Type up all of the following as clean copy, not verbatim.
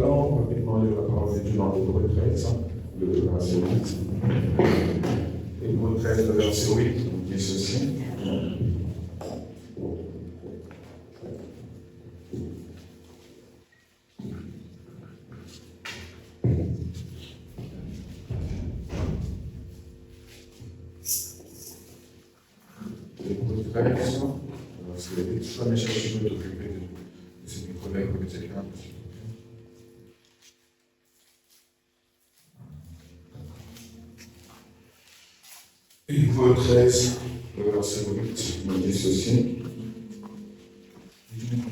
allons rapidement lire la parole de Dieu dans l'Hébreu 13, le verset 8. Hébreu 13, le verset 8, nous dit ceci. Hébreu 13, verset 8. Je vais chercher de t'occuper de ces collègues ou de ces clients. Hébreu 13, le verset 8, nous dit ceci.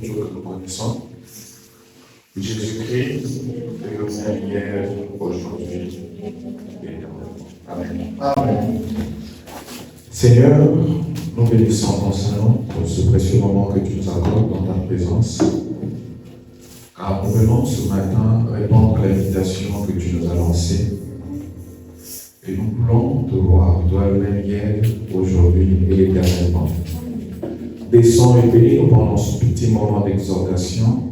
Toujours que nous connaissons. Jésus-Christ est le même hier, aujourd'hui et éternellement. Amen. Amen. Seigneur, nous bénissons ton Saint-Nom pour ce précieux moment que tu nous accordes dans ta présence. Car nous venons ce matin répondre à l'invitation que tu nous as lancée. Et nous voulons te voir, toi le même hier, aujourd'hui et éternellement. Descends et bénis-nous pendant ce petit moment d'exhortation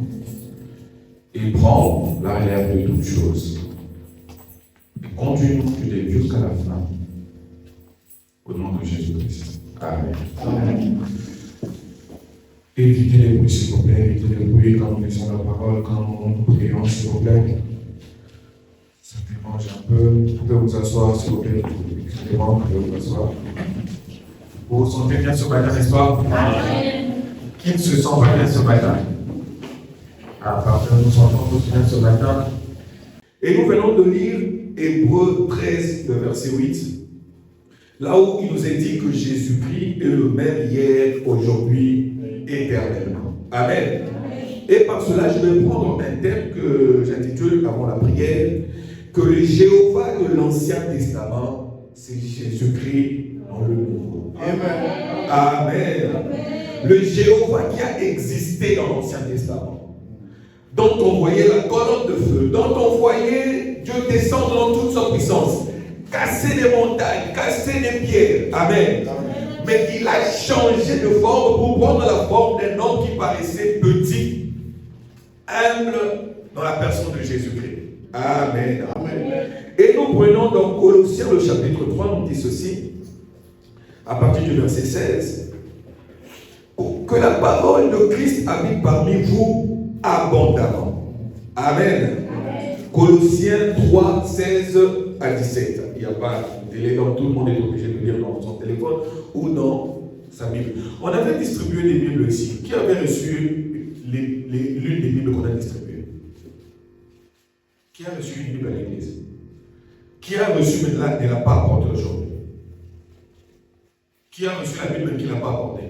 et prends la relève de toutes choses. Et conduis-nous du début jusqu'à la fin. Au nom de Jésus-Christ. Amen. Amen. Évitez les bruits, s'il vous plaît. Évitez les bruits quand nous lisons la parole, quand nous prions, s'il vous plaît. Ça dérange un peu. Vous pouvez vous asseoir, s'il vous plaît. Excusez-moi, vous pouvez vous asseoir. Vous vous sentez bien ce matin, n'est-ce pas? Amen. Qui ne se sent pas bien ce matin? Parfait, nous sentons tous bien ce matin. Et nous venons de lire Hébreu 13, le verset 8. Là où il nous est dit que Jésus-Christ est le même hier, aujourd'hui, éternellement. Amen. Et par cela, je vais prendre un thème que j'intitule avant la prière, que le Jéhovah de l'Ancien Testament, c'est Jésus-Christ dans le Nouveau. Amen. Amen. Le Jéhovah qui a existé dans l'Ancien Testament, dont on voyait la colonne de feu, dont on voyait Dieu descendre dans toute sa puissance, casser des montagnes, casser des pierres. Amen. Mais il a changé de forme pour prendre la forme d'un homme qui paraissait petit, humble, dans la personne de Jésus-Christ. Amen. Amen. Et nous prenons donc Colossiens, le chapitre 3, nous dit ceci, à partir du verset 16, que la parole de Christ habite parmi vous abondamment. Amen. Colossiens 3, 16 à 17. Il n'y a pas de délai, donc tout le monde est obligé de lire dans son téléphone ou dans sa Bible. On avait distribué des Bibles ici. Qui avait reçu l'une des Bibles qu'on a distribuées? Qui a reçu une Bible à l'église? Qui a reçu maintenant et ne l'a pas apportée aujourd'hui? Qui a reçu la Bible mais qui ne l'a pas apportée?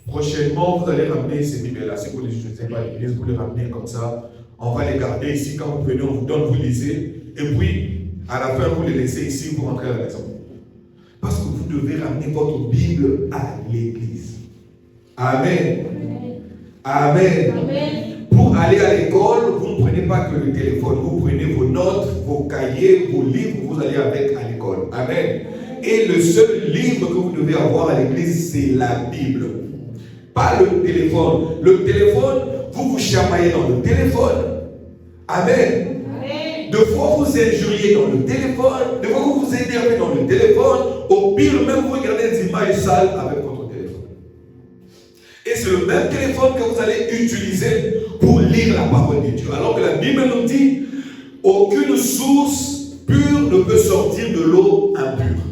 Prochainement, vous allez ramener ces Bibles-là. Si vous les utilisez pas à l'église, vous les ramenez comme ça. On va les garder ici. Quand vous venez, on vous donne, vous lisez. Et puis, à la fin, vous les laissez ici, vous rentrez à la maison. Parce que vous devez ramener votre Bible à l'église. Amen. Amen. Amen. Pour aller à l'école, vous ne prenez pas que le téléphone. Vous prenez vos notes, vos cahiers, vos livres, vous allez avec à l'école. Amen. Et le seul livre que vous devez avoir à l'église, c'est la Bible. Pas le téléphone. Le téléphone, vous vous chamaillez dans le téléphone. Amen. De fois vous injuriez dans le téléphone, de fois vous vous énervez dans le téléphone, au pire même vous regardez des images sales avec votre téléphone. Et c'est le même téléphone que vous allez utiliser pour lire la parole de Dieu. Alors que la Bible nous dit, aucune source pure ne peut sortir de l'eau impure.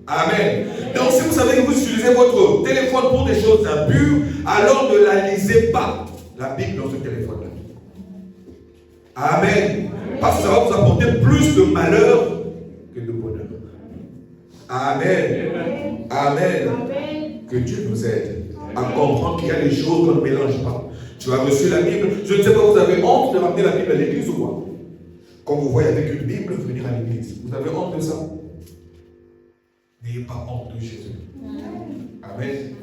Amen. Donc si vous savez que vous utilisez votre téléphone pour des choses impures, alors ne la lisez pas, la Bible dans ce téléphone-là. Amen. Parce que ça va vous apporter plus de malheur que de bonheur. Amen. Amen. Que Dieu nous aide à comprendre qu'il y a des choses qu'on ne mélange pas. Tu as reçu la Bible. Je ne sais pas, vous avez honte de ramener la Bible à l'église ou quoi? Quand vous voyez avec une Bible venir à l'église, vous avez honte de ça? N'ayez pas honte de Jésus. Amen.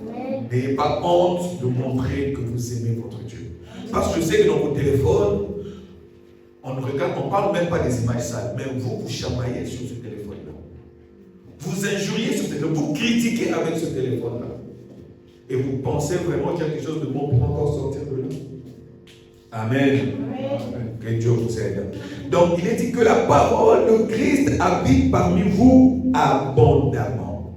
N'ayez pas honte de montrer que vous aimez votre Dieu. Parce que je sais que dans vos téléphones, on ne parle même pas des images sales, mais vous chamaillez sur ce téléphone-là. Vous injuriez sur ce téléphone, vous critiquez avec ce téléphone-là. Et vous pensez vraiment qu'il y a quelque chose de bon pour encore sortir de là? Amen. Que Dieu vous aide. Donc, il est dit que la parole de Christ habite parmi vous abondamment.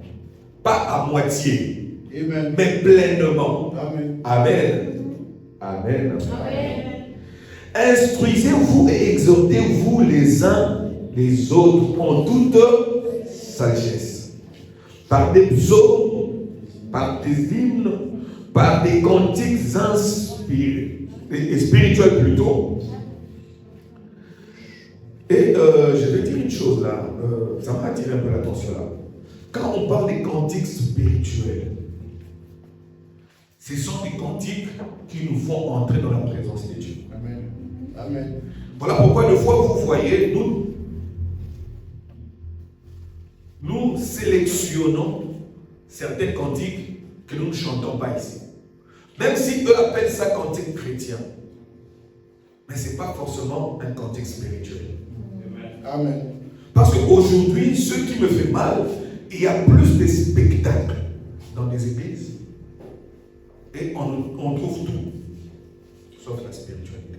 Pas à moitié, Amen. mais pleinement. Amen. Amen. Amen. Instruisez-vous et exhortez-vous les uns les autres en toute sagesse. Par des psaumes, par des hymnes, par des cantiques inspirés, et spirituels plutôt. Et je vais dire une chose là, ça m'a attiré un peu l'attention là. Quand on parle des cantiques spirituels, ce sont des cantiques qui nous font entrer dans la présence de Dieu. Amen. Amen. Voilà pourquoi des fois vous voyez, nous sélectionnons certains cantiques que nous ne chantons pas ici. Même si eux appellent ça cantique chrétien. Mais ce n'est pas forcément un cantique spirituel. Amen. Parce qu'aujourd'hui, ce qui me fait mal, il y a plus de spectacles dans les églises. Et on trouve tout, sauf la spiritualité.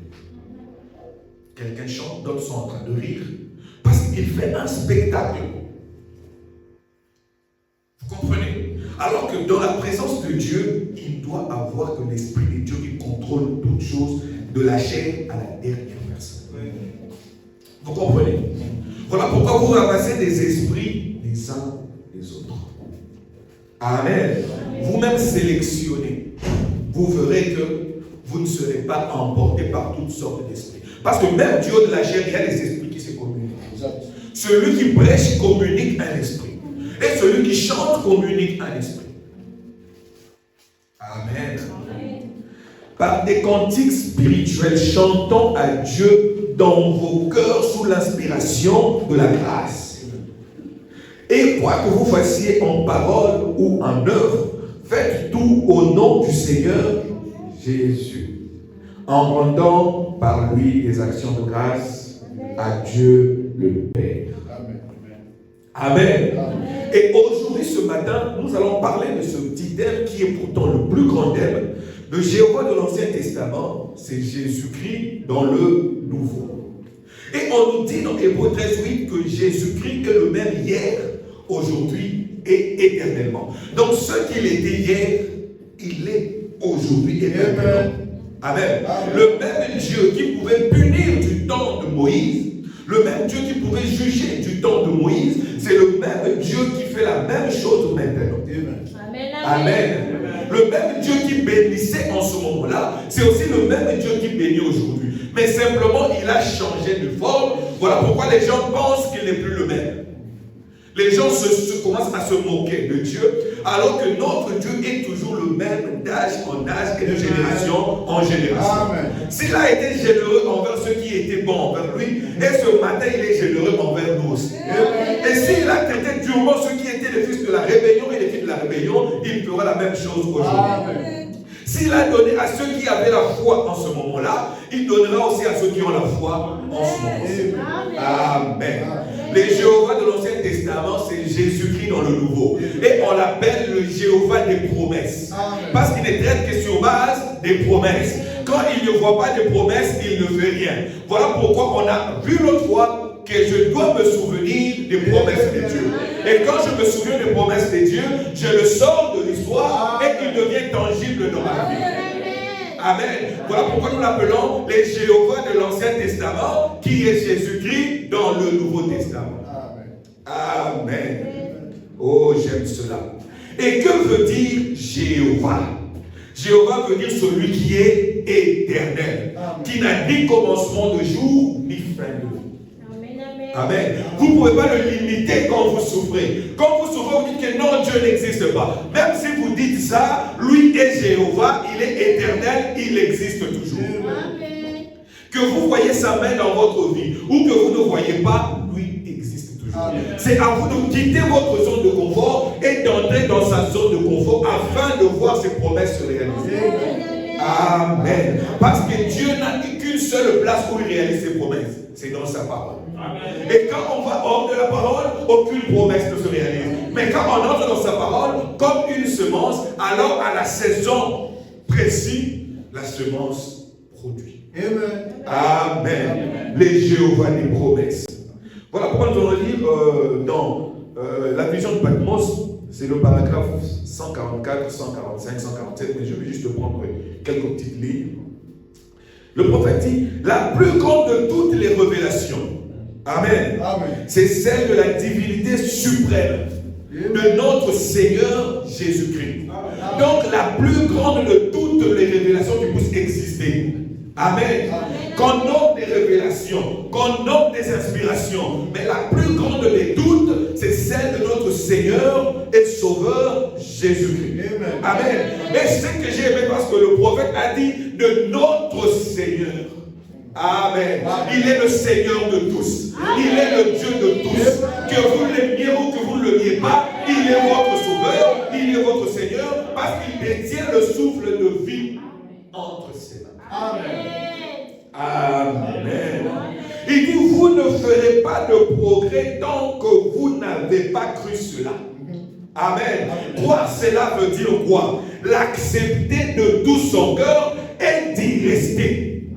Quelqu'un chante, d'autres sont en train de rire. Parce qu'il fait un spectacle. Vous comprenez? Alors que dans la présence de Dieu, il doit avoir que l'Esprit de Dieu qui contrôle toutes choses, de la chair à la dernière personne. Vous comprenez? Voilà pourquoi vous ramassez des esprits les uns les autres. Amen. Vous-même sélectionnez. Vous verrez que vous ne serez pas emportés par toutes sortes d'esprits. Parce que même Dieu de la chair, il y a des esprits qui se communiquent. Celui qui prêche communique un esprit. Et celui qui chante communique un esprit. Amen. Par des cantiques spirituels, chantons à Dieu dans vos cœurs sous l'inspiration de la grâce. Et quoi que vous fassiez en parole ou en œuvre, faites tout au nom du Seigneur Jésus, en rendant par lui des actions de grâce à Dieu le Père. Amen. Amen. Et aujourd'hui, ce matin, nous allons parler de ce petit thème qui est pourtant le plus grand thème de Jéhovah de l'Ancien Testament. C'est Jésus-Christ dans le Nouveau. Et on nous dit dans Hébreux 13:8 que Jésus-Christ est le même hier, aujourd'hui et éternellement. Donc ce qu'il était hier, il est aujourd'hui et maintenant. Amen. Amen. Le même Dieu qui pouvait punir du temps de Moïse, le même Dieu qui pouvait juger du temps de Moïse, c'est le même Dieu qui fait la même chose maintenant. Amen. Amen. Le même Dieu qui bénissait en ce moment-là, c'est aussi le même Dieu qui bénit aujourd'hui. Mais simplement, il a changé de forme. Voilà pourquoi les gens pensent qu'il n'est plus le même. Les gens commencent à se moquer de Dieu, alors que notre Dieu est toujours le même d'âge en âge et de génération en génération. S'il a été généreux envers ceux qui étaient bons envers lui, et ce matin il est généreux envers nous aussi. Et s'il a traité durement ceux qui étaient les fils de la rébellion et les filles de la rébellion, il fera la même chose aujourd'hui. S'il a donné à ceux qui avaient la foi en ce moment-là, il donnera aussi à ceux qui ont la foi en ce moment-là. Amen. Les Jéhovah de l'Ancien Testament, c'est Jésus-Christ dans le Nouveau. Et on l'appelle le Jéhovah des promesses. Parce qu'il ne traite que sur base des promesses. Quand il ne voit pas des promesses, il ne fait rien. Voilà pourquoi on a vu l'autre fois que je dois me souvenir des promesses de Dieu. Et quand je me souviens des promesses de Dieu, je le sors de l'histoire et il devient tangible dans ma vie. Amen. Voilà pourquoi nous l'appelons les Jéhovah de l'Ancien Testament, qui est Jésus-Christ dans le Nouveau Testament. Amen. Amen. Oh, j'aime cela. Et que veut dire Jéhovah? Jéhovah veut dire celui qui est éternel, qui n'a ni commencement de jour, ni fin de jour. Amen. Vous ne pouvez pas le limiter quand vous souffrez. Quand vous souffrez, vous dites que non, Dieu n'existe pas. Même si vous dites ça, lui est Jéhovah, il est éternel, il existe toujours. Amen. Que vous voyez sa main dans votre vie ou que vous ne voyez pas, lui existe toujours. Amen. C'est à vous de quitter votre zone de confort et d'entrer dans sa zone de confort afin de voir ses promesses se réaliser. Amen. Amen. Parce que Dieu n'a qu'une seule place où il réalise ses promesses. C'est dans sa parole. Amen. Et quand on va hors de la parole, aucune promesse ne se réalise. Mais quand on entre dans sa parole, comme une semence, alors à la saison précise, la semence produit. Amen. Amen. Les Jéhovah des promesses. Voilà pourquoi nous allons lire dans la vision de Patmos, c'est le paragraphe 144, 145, 147, mais je vais juste prendre quelques petites lignes. Le prophète dit, la plus grande de toutes les révélations, Amen, Amen. c'est celle de la divinité suprême de notre Seigneur Jésus-Christ. Donc la plus grande de toutes les révélations qui puissent exister. Amen. Qu'on nomme des révélations, qu'on nomme des inspirations, mais la plus grande de toutes, c'est celle de notre Seigneur et Sauveur Jésus-Christ. Amen. Et c'est ce que j'ai aimé parce que le prophète a dit de notre Seigneur. Amen. Il est le Seigneur de tous. Il est le Dieu de tous. Que vous l'aimiez ou que vous ne l'aimiez pas, il est votre Sauveur, il est votre Seigneur, parce qu'il détient le souffle de vie entre ses mains. Amen. Amen. Il dit, vous ne ferez pas de progrès tant que vous n'avez pas cru cela. Amen. Croire cela veut dire quoi? L'accepter de tout son cœur et d'y rester.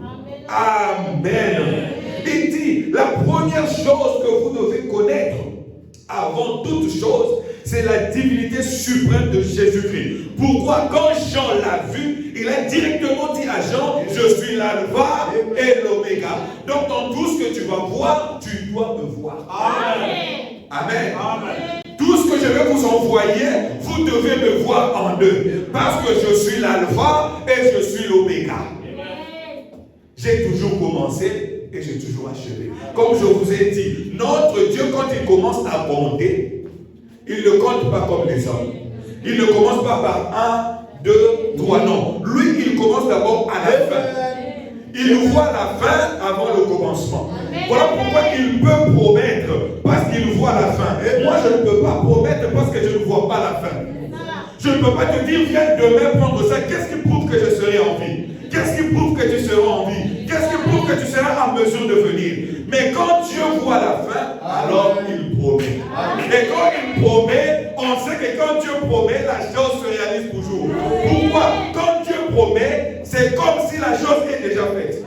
Amen. Il dit, la première chose que vous devez connaître avant toute chose, c'est la divinité suprême de Jésus-Christ. Pourquoi? Quand Jean l'a vu, il a directement dit à Jean, je suis l'alpha et l'oméga. Donc dans tout ce que tu vas voir, tu dois me voir. Amen. Amen. Amen. Tout ce que je vais vous envoyer, vous devez me voir en deux. Parce que je suis l'alpha et je suis l'oméga. J'ai toujours commencé et j'ai toujours achevé. Comme je vous ai dit, notre Dieu, quand il commence à compter, il ne compte pas comme les hommes. Il ne commence pas par 1, 2, 3, non. Lui, il commence d'abord à la fin. Il voit la fin avant le commencement. Voilà pourquoi il peut promettre, parce qu'il voit la fin. Et moi, je ne peux pas promettre parce que je ne vois pas la fin. Je ne peux pas te dire, viens demain prendre ça. Qu'est-ce qui prouve que je serai en vie? Qu'est-ce qui prouve que tu seras en vie? Qu'est-ce qui prouve que tu seras en mesure de venir? Mais quand Dieu voit la fin, alors il promet. Et quand il promet, on sait que quand Dieu promet, la chose se réalise toujours. Pourquoi? Quand Dieu promet, c'est comme si la chose est déjà faite.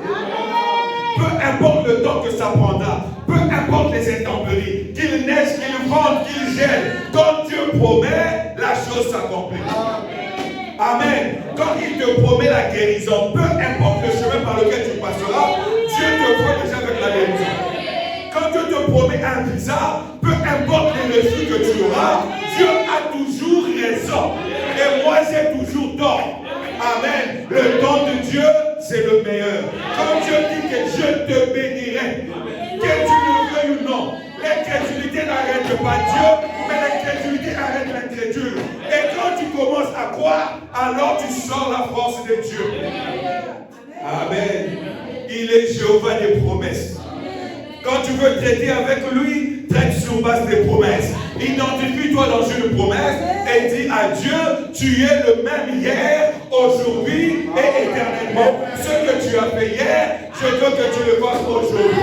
Peu importe le temps que ça prendra, peu importe les intempéries, qu'il neige, qu'il vente, qu'il gèle, quand Dieu promet, la chose s'accomplit. Amen. Quand il te promet la guérison, peu importe le chemin par lequel tu passeras, Dieu te voit déjà avec la guérison. Quand Dieu te promet un visa, peu importe les refus que tu auras, Dieu a toujours raison. Et moi, j'ai toujours tort. Amen. Le temps de Dieu, c'est le meilleur. Quand Dieu dit que je te bénirai, que tu le veuilles ou non, l'incrédulité n'arrête pas Dieu, mais l'incrédulité arrête l'incrédule. Et quand tu commences à croire, alors tu sors la force de Dieu. Amen. Il est Jéhovah des promesses. Quand tu veux traiter avec lui, traite sur base des promesses. Identifie-toi dans une promesse et dis à Dieu, tu es le même hier, aujourd'hui et éternellement. Ce que tu as fait hier, je veux que tu le fasses aujourd'hui.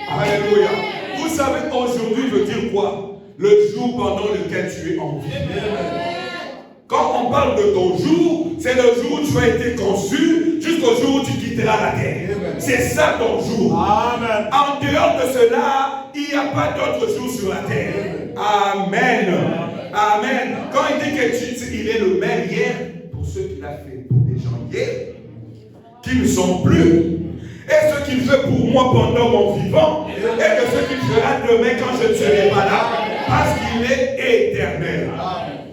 Alléluia. Vous savez, aujourd'hui veut dire quoi? Le jour pendant lequel tu es en vie. Quand on parle de ton jour, c'est le jour où tu as été conçu jusqu'au jour où tu quitteras la terre. C'est ça ton jour. Amen. En dehors de cela, il n'y a pas d'autre jour sur la terre. Amen. Amen. Quand il dit qu'il est le même hier, pour ceux qu'il a fait pour des gens hier, qui ne sont plus, et ce qu'il fait pour moi pendant mon vivant, et de ce qu'il fera demain quand je ne serai pas là, parce qu'il est éternel.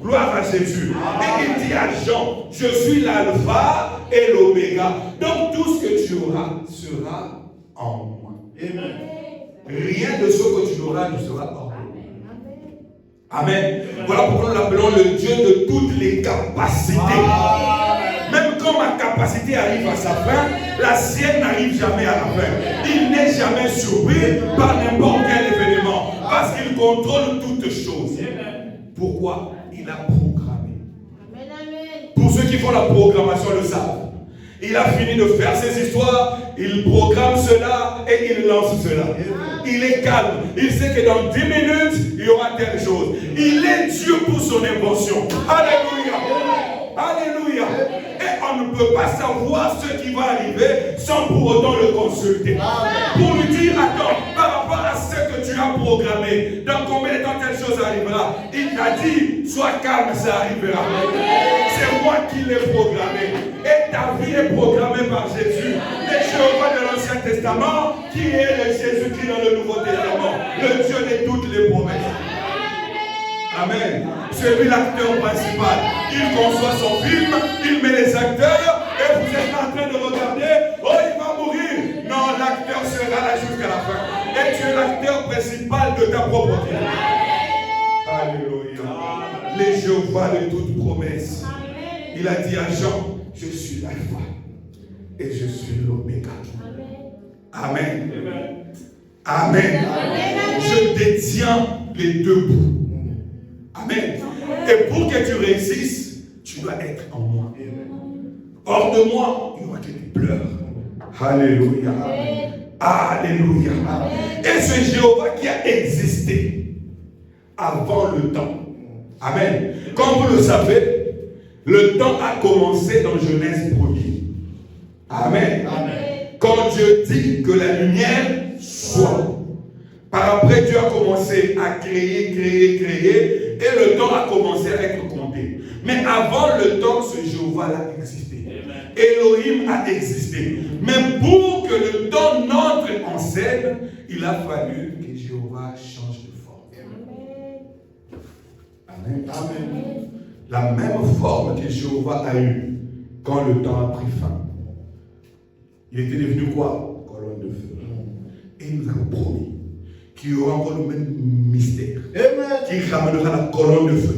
Gloire à Jésus. Et il dit à Jean, je suis l'alpha et l'oméga. Donc tout ce que tu auras sera en moi. Amen. Rien de ce que tu auras ne sera en moi. Amen. Voilà pourquoi nous l'appelons le Dieu de toutes les capacités. Même quand ma capacité arrive à sa fin, la sienne n'arrive jamais à la fin. Il n'est jamais surpris par n'importe quel événement. Parce qu'il contrôle toutes choses. Pourquoi? Il a programmé. Pour ceux qui font la programmation le savent. Il a fini de faire ses histoires, il programme cela et il lance cela. Il est calme. Il sait que dans 10 minutes, il y aura telle chose. Il est Dieu pour son invention. Alléluia. Alléluia. Et on ne peut pas savoir ce qui va arriver sans pour autant le consulter. Pour lui dire, attends, par rapport à ce que tu as programmé, dans combien de temps telle chose arrivera? Il t'a dit, sois calme, ça arrivera. C'est moi qui l'ai programmé. Et ta vie est programmée par Jésus. Le Jéhovah de l'Ancien Testament, qui est le Jésus-Christ dans le Nouveau Testament, le Dieu de toutes les promesses. Amen. C'est lui l'acteur principal. Il conçoit son film, il met les acteurs, et vous êtes en train de regarder, oh il va mourir. Non, l'acteur sera là jusqu'à la fin. Et tu es l'acteur principal de ta propre vie. Alléluia. Les Jéhovah de toute promesse. Il a dit à Jean, je suis l'alpha et je suis l'oméga. Amen. Amen. Je détiens les deux bouts. Amen. Et pour que tu réussisses, tu dois être en moi. Hors de moi, il y aura que des pleurs. Alléluia. Alléluia. Et ce Jéhovah qui a existé avant le temps. Amen. Comme vous le savez, le temps a commencé dans Genèse 1er. Amen. Quand Dieu dit que la lumière soit. Par après, Dieu a commencé à créer, et le temps a commencé à être compté. Mais avant le temps, ce Jéhovah-là existait. Elohim a existé. Mais pour que le temps n'entre en scène, il a fallu que Jéhovah change de forme. Amen. Amen. La même forme que Jéhovah a eue quand le temps a pris fin. Il était devenu quoi? Colonne de feu. Et il nous a promis qu'il y aura encore le même mystère. Qui ramènera la colonne de feu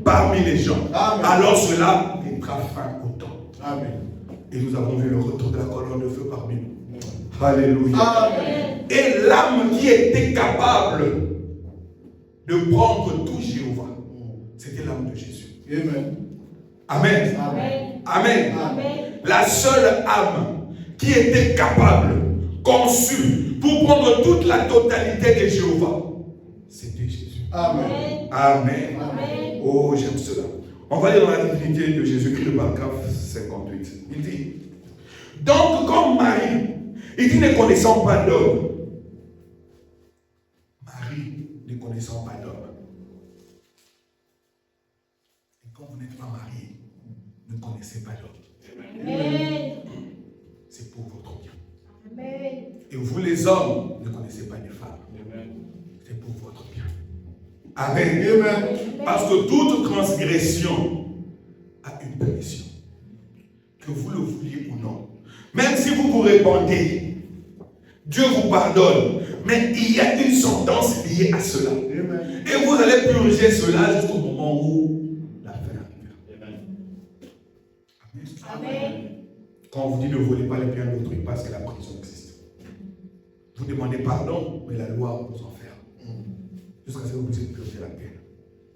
parmi les gens. Amen. Alors cela mettra fin au temps. Amen. Et nous avons vu le retour de la colonne de feu parmi nous. Alléluia. Amen. Et l'âme qui était capable de prendre tout Jéhovah, c'était l'âme de Jésus. Amen. Amen. Amen. Amen. Amen. La seule âme qui était capable, conçue, pour prendre toute la totalité de Jéhovah, c'était Jésus. Amen. Amen. Amen. Oh, j'aime cela. On va lire dans la divinité de Jésus-Christ, le paragraphe 58. Il dit, donc comme Marie, il dit ne connaissant pas d'homme. Marie ne connaissant pas d'homme. Et quand vous n'êtes pas marié, ne connaissez pas d'homme. Amen. C'est pour votre bien. Amen. Et vous les hommes, ne connaissez pas les femmes. Amen. C'est pour votre bien. Amen. Amen. Parce que toute transgression a une punition. Que vous le vouliez ou non. Même si vous vous répandez, Dieu vous pardonne. Mais il y a une sentence liée à cela. Amen. Et vous allez purger cela jusqu'au moment où la fin arrivera. Amen. Amen. Quand on vous dit ne volez pas les biens d'autrui parce que la prison existe. Vous demandez pardon, mais la loi vous enferme. Jusqu'à ce que vous puissiez purger la peine.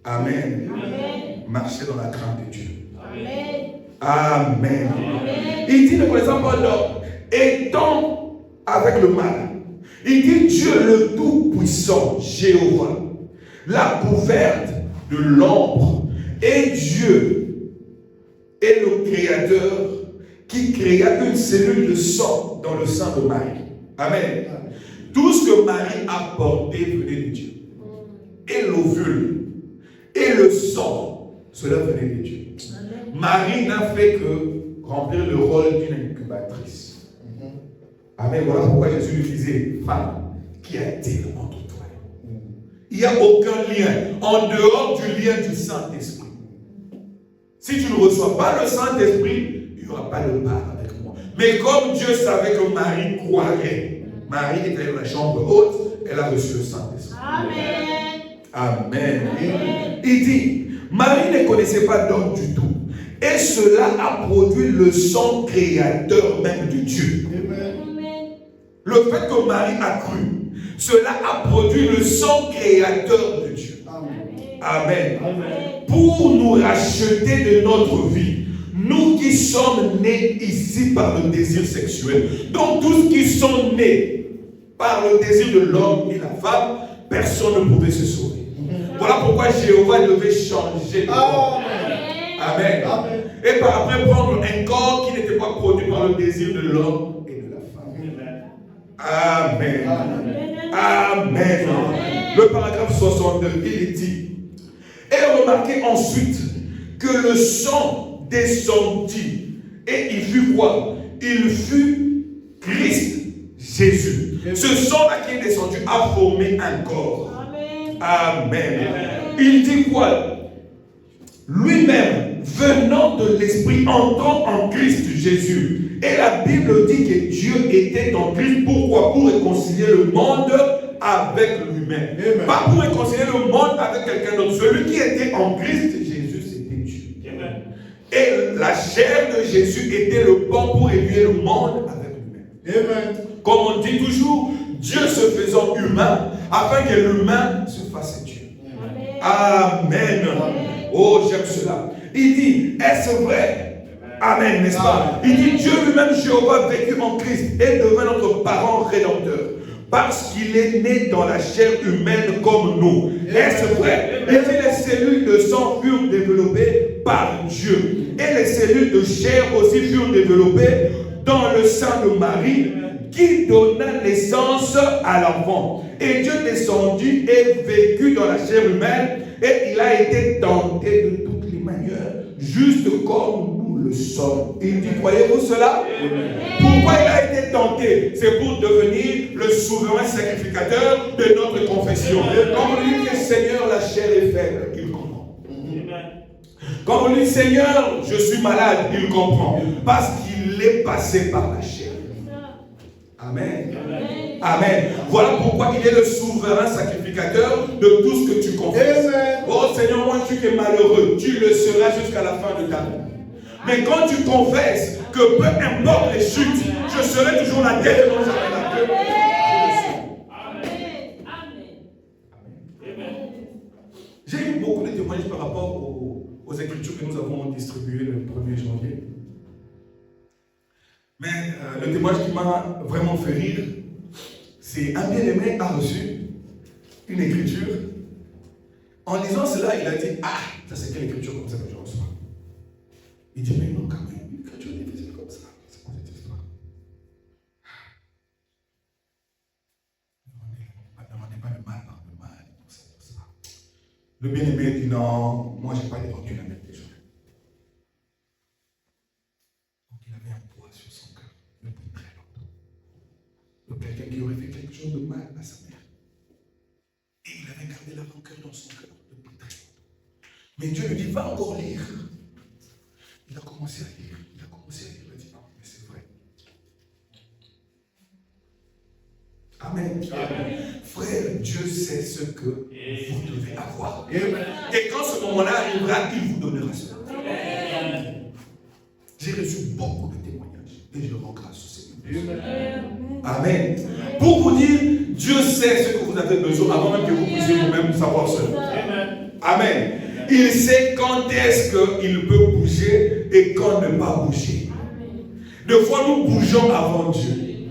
Amen. Amen. Marchez dans la crainte de Dieu. Amen. Amen. Amen. Il dit ne connaissant pas l'homme, étant avec le mal. Il dit Dieu le Tout-Puissant, Jéhovah, l'a couverte de l'ombre. Et Dieu est le Créateur qui créa une cellule de sang dans le sein de Marie. Amen. Tout ce que Marie a porté venait de Dieu. Et l'ovule et le sang, cela venait de Dieu. Marie n'a fait que remplir le rôle d'une incubatrice. Amen. Voilà pourquoi Jésus lui disait, femme, qui a été entre toi. Il n'y a aucun lien en dehors du lien du Saint-Esprit. Si tu ne reçois pas le Saint-Esprit, il n'y aura pas de part avec moi. Mais comme Dieu savait que Marie croirait, Marie était dans la chambre haute, elle a reçu le Saint-Esprit. Amen. Amen. Amen. Il dit, Marie ne connaissait pas d'homme du tout. Et cela a produit le sang créateur même de Dieu. Amen. Le fait que Marie a cru, cela a produit le sang créateur de Dieu. Amen. Amen. Amen. Pour nous racheter de notre vie. Nous qui sommes nés ici par le désir sexuel. Donc tous qui sont nés par le désir de l'homme et la femme, personne ne pouvait se sauver. Voilà pourquoi Jéhovah devait changer de forme. Amen. Amen. Et par après prendre un corps qui n'était pas produit par le désir de l'homme et de la femme. Amen. Amen. Le paragraphe 62, il dit, et remarquez ensuite que le sang descendit. Et il fut quoi? Il fut Christ Jésus. Ce sang-là qui est descendu a formé un corps. Amen. Il dit quoi? Lui-même, venant de l'Esprit, entrant en Christ Jésus. Et la Bible dit que Dieu était en Christ. Pourquoi? Pour réconcilier le monde avec lui-même. Pas pour réconcilier le monde avec quelqu'un d'autre. Celui qui était en Christ Jésus, c'était Dieu. Et la chair de Jésus était le pont pour élever le monde avec lui-même. Comme on dit toujours, Dieu se faisant humain, afin que l'humain se fasse Dieu. Amen. Oh, j'aime cela. Il dit, est-ce vrai? Amen, n'est-ce pas? Il dit, Dieu lui-même, Jéhovah, vécu en Christ, est devenu notre parent rédempteur. Parce qu'il est né dans la chair humaine comme nous. Est-ce vrai? Et les cellules de sang furent développées par Dieu. Et les cellules de chair aussi furent développées dans le sein de Marie, qui donna naissance à l'enfant. Et Dieu descendit et vécut dans la chair humaine, et il a été tenté de toutes les manières, juste comme nous le sommes. Il dit, croyez-vous cela? Pourquoi il a été tenté? C'est pour devenir le souverain sacrificateur de notre confession. Quand on lui dit, Seigneur, la chair est faible, il comprend. Quand on lui dit, Seigneur, je suis malade, il comprend. Parce qu'il est passé par la chair. Amen. Amen. Amen. Voilà pourquoi il est le souverain sacrificateur de tout ce que tu confesses. Oh Seigneur, moi je suis malheureux. Tu le seras jusqu'à la fin de ta vie. Mais quand tu confesses que peu importe les chutes, je serai toujours la tête et non jamais la queue. Amen. Amen. J'ai eu beaucoup de témoignages par rapport aux écritures que nous avons distribuées le 1er janvier. Mais le témoignage qui m'a vraiment fait rire, c'est un bien-aimé a reçu une écriture. En lisant cela, il a dit, ah, ça c'est quelle écriture comme ça que je reçois? Il dit, mais non, quand même, une écriture difficile comme ça. C'est quoi cette histoire? Ne demandez pas le mal par le mal, tout ça. Le bien-aimé dit, non, moi je n'ai pas de rancune avec les gens. Donc il avait un poids sur son cœur depuis très longtemps. Donc quelqu'un qui aurait fait quelque chose de mal à sa mère. Et il avait gardé la rancœur dans son cœur depuis très longtemps. Mais Dieu lui dit, va encore lire. Il a commencé à lire. Il a dit, non, mais c'est vrai. Amen. Amen. Frère, Dieu sait ce que vous devez avoir. Amen. Et quand ce moment-là arrivera, il vous donnera cela. Amen. J'ai reçu beaucoup de témoignages et je rends grâce au Seigneur. Amen. Amen. Pour vous dire, Dieu sait ce que vous avez besoin avant même que vous puissiez vous-même savoir cela. Amen. Amen. Il sait quand est-ce qu'il peut bouger et quand ne pas bouger. Des fois, nous bougeons avant Dieu.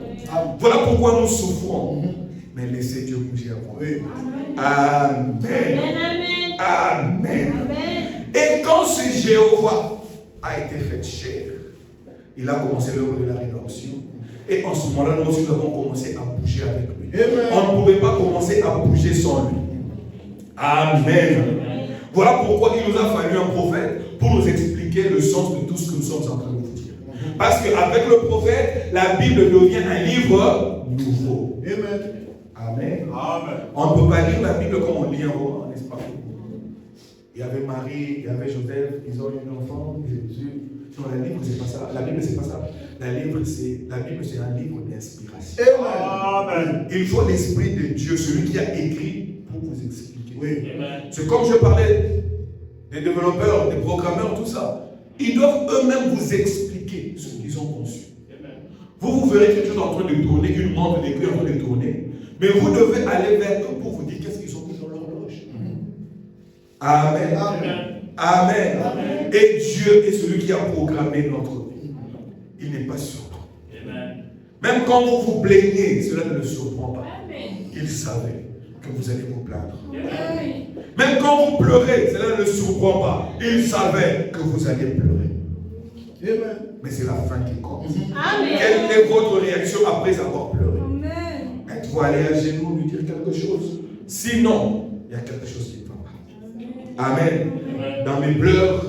Voilà pourquoi nous souffrons. Mais laissez Dieu bouger avant. Amen. Amen. Amen. Et quand ce Jéhovah a été fait chair, il a commencé l'œuvre de la rédemption. Et en ce moment-là, nous aussi, nous avons commencé à bouger avec lui. Amen. On ne pouvait pas commencer à bouger sans lui. Amen. Voilà pourquoi il nous a fallu un prophète pour nous expliquer le sens de tout ce que nous sommes en train de vous dire. Parce qu'avec le prophète, la Bible devient un livre nouveau. Amen. Amen. Amen. On ne peut pas lire la Bible comme on lit un roman, n'est-ce pas? Il y avait Marie, il y avait Joseph, ils ont eu un enfant, Jésus. Non, la Bible, c'est pas ça. La Bible, c'est pas ça. La Bible, c'est un livre d'inspiration. Amen. Il faut l'Esprit de Dieu, celui qui a écrit, pour vous expliquer. Oui. C'est comme je parlais des développeurs, des programmeurs, tout ça. Ils doivent eux-mêmes vous expliquer ce qu'ils ont conçu. Vous verrez quelque chose en train de tourner, une montre d'écrit en train de tourner. Mais vous devez aller vers eux pour vous dire qu'est-ce qu'ils ont mis dans l'horloge. Amen. Amen. Amen. Amen. Et Dieu est celui qui a programmé notre vie. Il n'est pas surpris. Même quand vous vous plaignez, cela ne le surprend pas. Il savait que vous allez vous plaindre. Même quand vous pleurez, cela ne le surprend pas. Il savait que vous alliez pleurer. Amen. Mais c'est la fin qui compte. Amen. Quelle est votre réaction après avoir pleuré? Amen. Êtes-vous allé à genoux lui dire quelque chose? Sinon, il y a quelque chose qui ne va pas. Amen. Dans mes pleurs,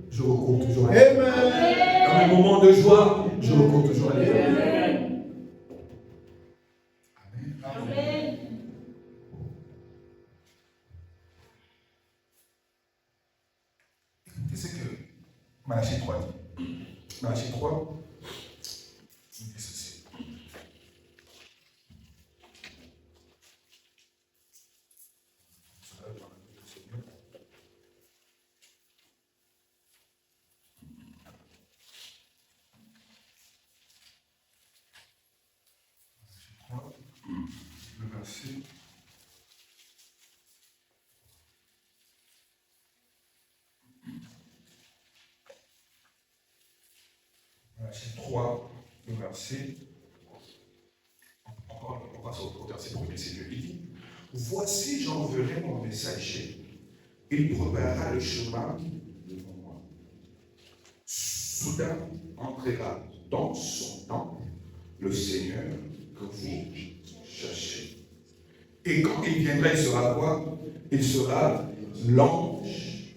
je recours toujours à Dieu. Dans mes moments de joie, je recours toujours à Dieu. Amen. Amen. Amen. Écoutez ce que Malachie 3 dit. Malachie 3 dit ceci. Le verset. Malachie 3, le verset. On passe au verset 1er, c'est Dieu. Il dit: voici, j'enverrai mon messager. Il préparera le chemin devant moi. Soudain entrera dans son temple le Seigneur que vous cherchez. Et quand il viendra, il sera quoi? Il sera l'ange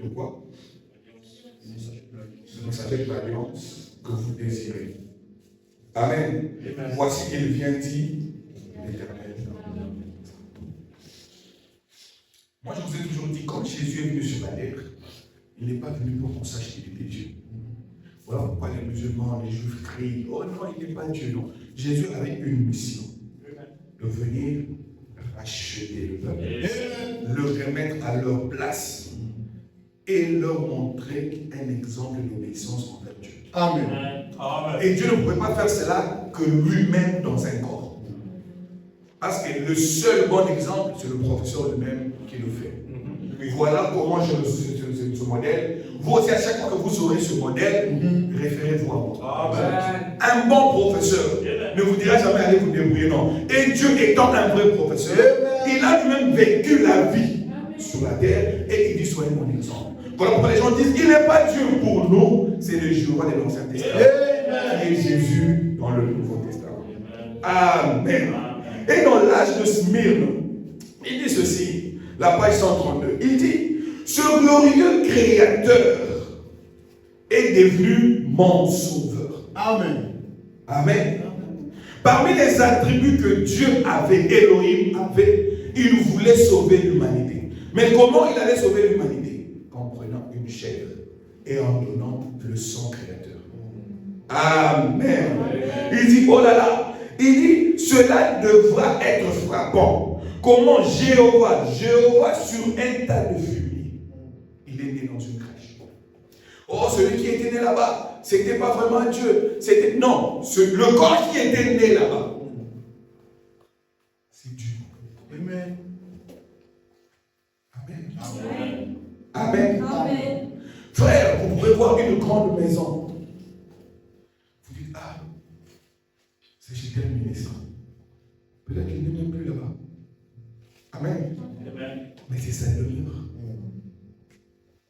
de quoi? Le messager de l'alliance que vous désirez. Amen. Voici qu'il vient dire l'Éternel. Moi, je vous ai toujours dit, quand Jésus est venu sur la terre, il n'est pas venu pour qu'on sache qu'il était Dieu. Voilà pourquoi les musulmans, les juifs crient: oh non, il n'est pas Dieu. Non. Jésus avait une mission, de venir racheter le peuple, le remettre à leur place et leur montrer un exemple d'obéissance envers Dieu. Amen. Et Dieu ne pouvait pas faire cela que lui-même dans un corps. Parce que le seul bon exemple, c'est le professeur lui-même qui le fait. Et voilà comment j'ai reçu ce modèle. Vous aussi, à chaque fois que vous aurez ce modèle, référez-vous à moi. Amen. Un bon professeur ne vous dira jamais allez vous débrouiller, non. Et Dieu étant un vrai professeur, il a lui-même vécu la vie sur la terre et il dit: soyez mon exemple. Voilà pourquoi les gens disent: il n'est pas Dieu pour nous, c'est le Jéhovah de l'Ancien Testament. Et Jésus dans le Nouveau Testament. Amen. Et dans l'âge de Smyrne, il dit ceci, la page 132, il dit: ce glorieux créateur est devenu mon sauveur. Amen. Amen. Parmi les attributs que Dieu avait, Elohim avait, il voulait sauver l'humanité. Mais comment il allait sauver l'humanité? En prenant une chair et en donnant le sang créateur. Amen. Il dit: oh là là, il dit: cela devra être frappant. Comment Jéhovah sur un tas de fumier, il est né dans une crèche. Oh, celui qui était né là-bas, c'était pas vraiment Dieu. C'était, non, le corps qui était né là-bas, c'est Dieu. Amen. Amen. Amen. Amen. Amen. Frère, vous pouvez voir une grande maison. Vous dites: ah, c'est chez tel ministre. Peut-être qu'il n'est même plus là-bas. Amen. Mais c'est sa demeure.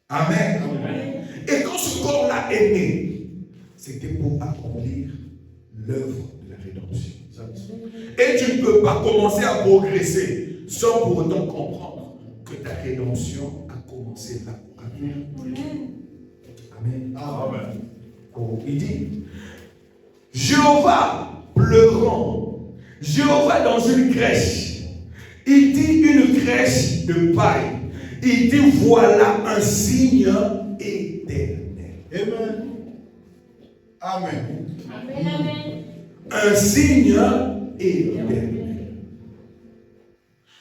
Amen. Amen. Et quand ce corps-là est né, c'était pour accomplir l'œuvre de la rédemption. Et tu ne peux pas commencer à progresser sans pour autant comprendre que ta rédemption a commencé là. Amen. Amen. Amen. Oh, il dit: Jéhovah pleurant, Jéhovah dans une crèche. Il dit une crèche de paille. Il dit: voilà un signe éternel. Amen. Amen. Amen. Un signe éternel.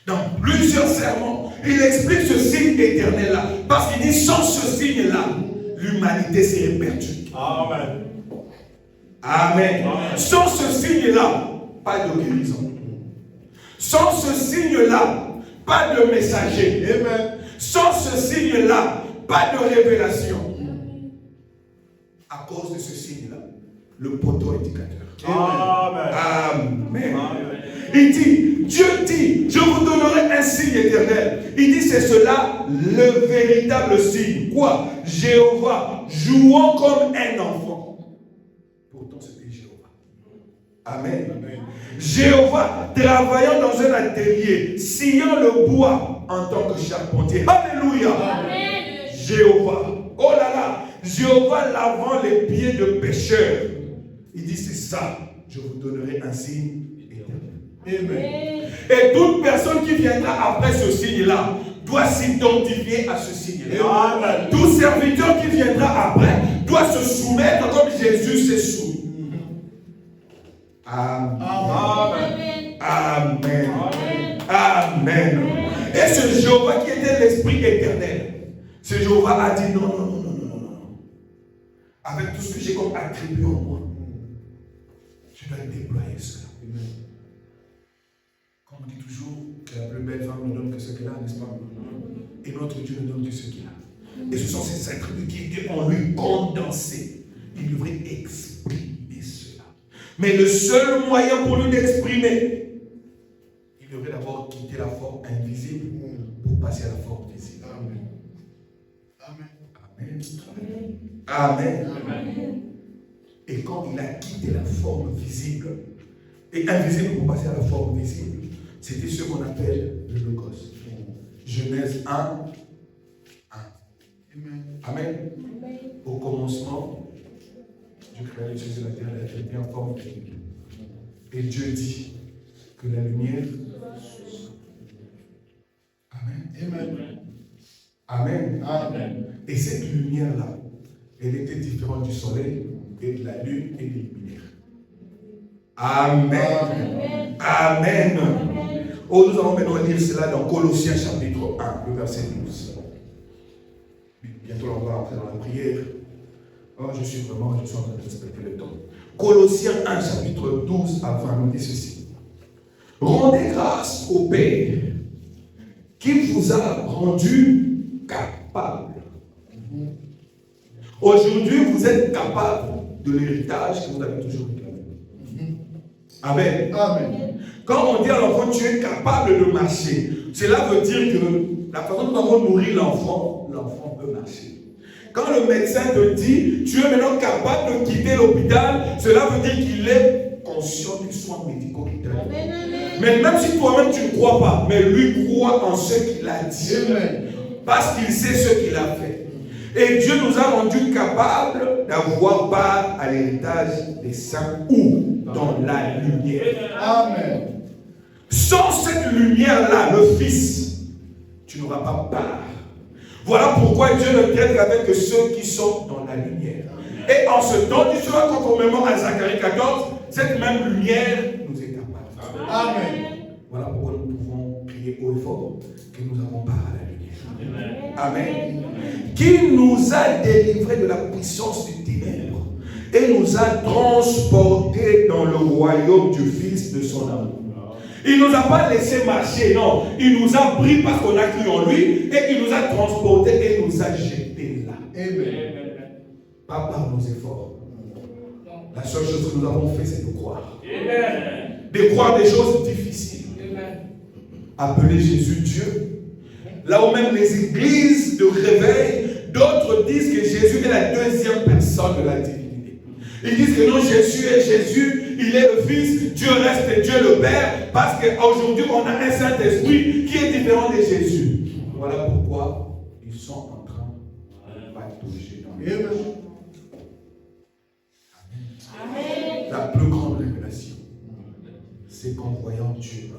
Dans plusieurs sermons, il explique ce signe éternel-là. Parce qu'il dit: sans ce signe-là, l'humanité serait perdue. Amen. Amen. Sans ce signe-là, pas de guérison. Sans ce signe-là, pas de messager. Amen. Sans ce signe-là, pas de révélation. À cause de ce signe-là, le poteau indicateur. Amen. Amen. Il dit, Dieu dit: je vous donnerai un signe éternel. Il dit: c'est cela le véritable signe. Quoi? Jéhovah jouant comme un enfant. Pourtant, c'était Jéhovah. Amen. Amen. Jéhovah travaillant dans un atelier, sciant le bois en tant que charpentier. Alléluia. Amen. Jéhovah. Oh là là. Jéhovah lavant les pieds de pécheurs. Il dit, c'est ça. Je vous donnerai un signe éternel. Amen. Et toute personne qui viendra après ce signe-là doit s'identifier à ce signe-là. Amen. Tout serviteur qui viendra après doit se soumettre comme Jésus s'est soumis. Amen. Amen. Amen. Amen. Amen. Et ce Jéhovah qui était l'Esprit éternel, ce Jéhovah a dit non, non, non, non, non, non. Avec tout ce que j'ai comme attribut en moi, je dois déployer cela. Comme on dit toujours que la plus belle femme ne donne que ce qu'elle a, n'est-ce pas? Et notre Dieu ne donne que ce qu'il a. Et ce sont ces attributs qui étaient en lui condensés. Il devrait exprimer cela. Mais le seul moyen pour lui d'exprimer, il devrait d'abord quitter la forme invisible pour passer à la forme visible. Amen. Amen. Amen. Amen. Et quand il a quitté la forme visible et invisible pour passer à la forme visible, c'était ce qu'on appelle le Logos. Genèse 1. Amen. Amen. Au commencement, Dieu créa les choses de la terre, elle était en forme visible. Et Dieu dit que la lumière. Amen. Amen. Amen. Amen. Et cette lumière-là, elle était différente du soleil et de la lune et des luminaires. Amen. Amen. Oh, nous allons maintenant lire cela dans Colossiens chapitre 1, le verset 12. Bientôt, on va entrer dans la prière. Oh, je suis en train de respecter le temps. Colossiens 1, chapitre 12 à 20, nous dit ceci. Rendez grâce au Père qui vous a rendu capable. Aujourd'hui, vous êtes capable de l'héritage que vous avez toujours réclamé. Amen. Amen. Quand on dit à l'enfant, tu es capable de marcher, cela veut dire que la façon dont nous avons nourri l'enfant, l'enfant peut marcher. Quand le médecin te dit, tu es maintenant capable de quitter l'hôpital, cela veut dire qu'il est conscient des soins médicaux qu'il t'a donné. Mais même si toi-même tu ne crois pas, mais lui croit en ce qu'il a dit. Amen. Parce qu'il sait ce qu'il a fait. Et Dieu nous a rendus capables d'avoir part à l'héritage des saints ou dans la lumière. Amen. Sans cette lumière-là, le Fils, tu n'auras pas part. Voilà pourquoi Dieu ne traite qu'avec ceux qui sont dans la lumière. Et en ce temps, tu seras conformément à Zacharie 14, cette même lumière nous est capable. Amen. Voilà pourquoi nous pouvons prier haut et fort que nous avons part à la lumière. Amen. Qui nous a délivrés de la puissance du ténèbre et nous a transportés dans le royaume du Fils de son amour. Il ne nous a pas laissé marcher, non. Il nous a pris parce qu'on a cru en lui et il nous a transportés et nous a jetés là. Amen. Pas par nos efforts. La seule chose que nous avons fait, c'est de croire. De croire des choses difficiles. Appeler Jésus Dieu. Là où même les églises de réveil, d'autres disent que Jésus est la deuxième personne de la divinité. Ils disent que non, Jésus est Jésus, il est le Fils, Dieu reste Dieu le Père, parce qu'aujourd'hui on a un Saint-Esprit qui est différent de Jésus. Voilà pourquoi ils sont en train de patauger dans le Amen. Amen. La plus grande révélation, c'est qu'en voyant Dieu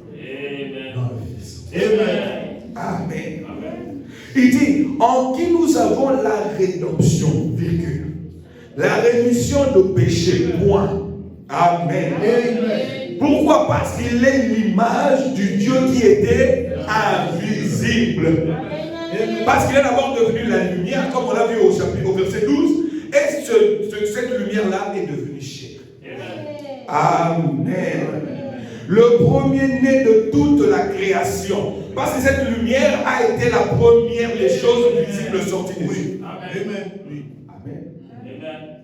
dans le Fils. Amen. Amen. Il dit, en qui nous avons la rédemption, virgule, la rémission de péché, point. Amen. Amen. Pourquoi? Parce qu'il est l'image du Dieu qui était invisible. Parce qu'il est d'abord devenu la lumière, comme on l'a vu au verset 12, et cette lumière-là est devenue chair. Amen. Le premier-né de toute la création. Parce que cette lumière a été la première des choses visibles sorties de Dieu. Amen. Amen.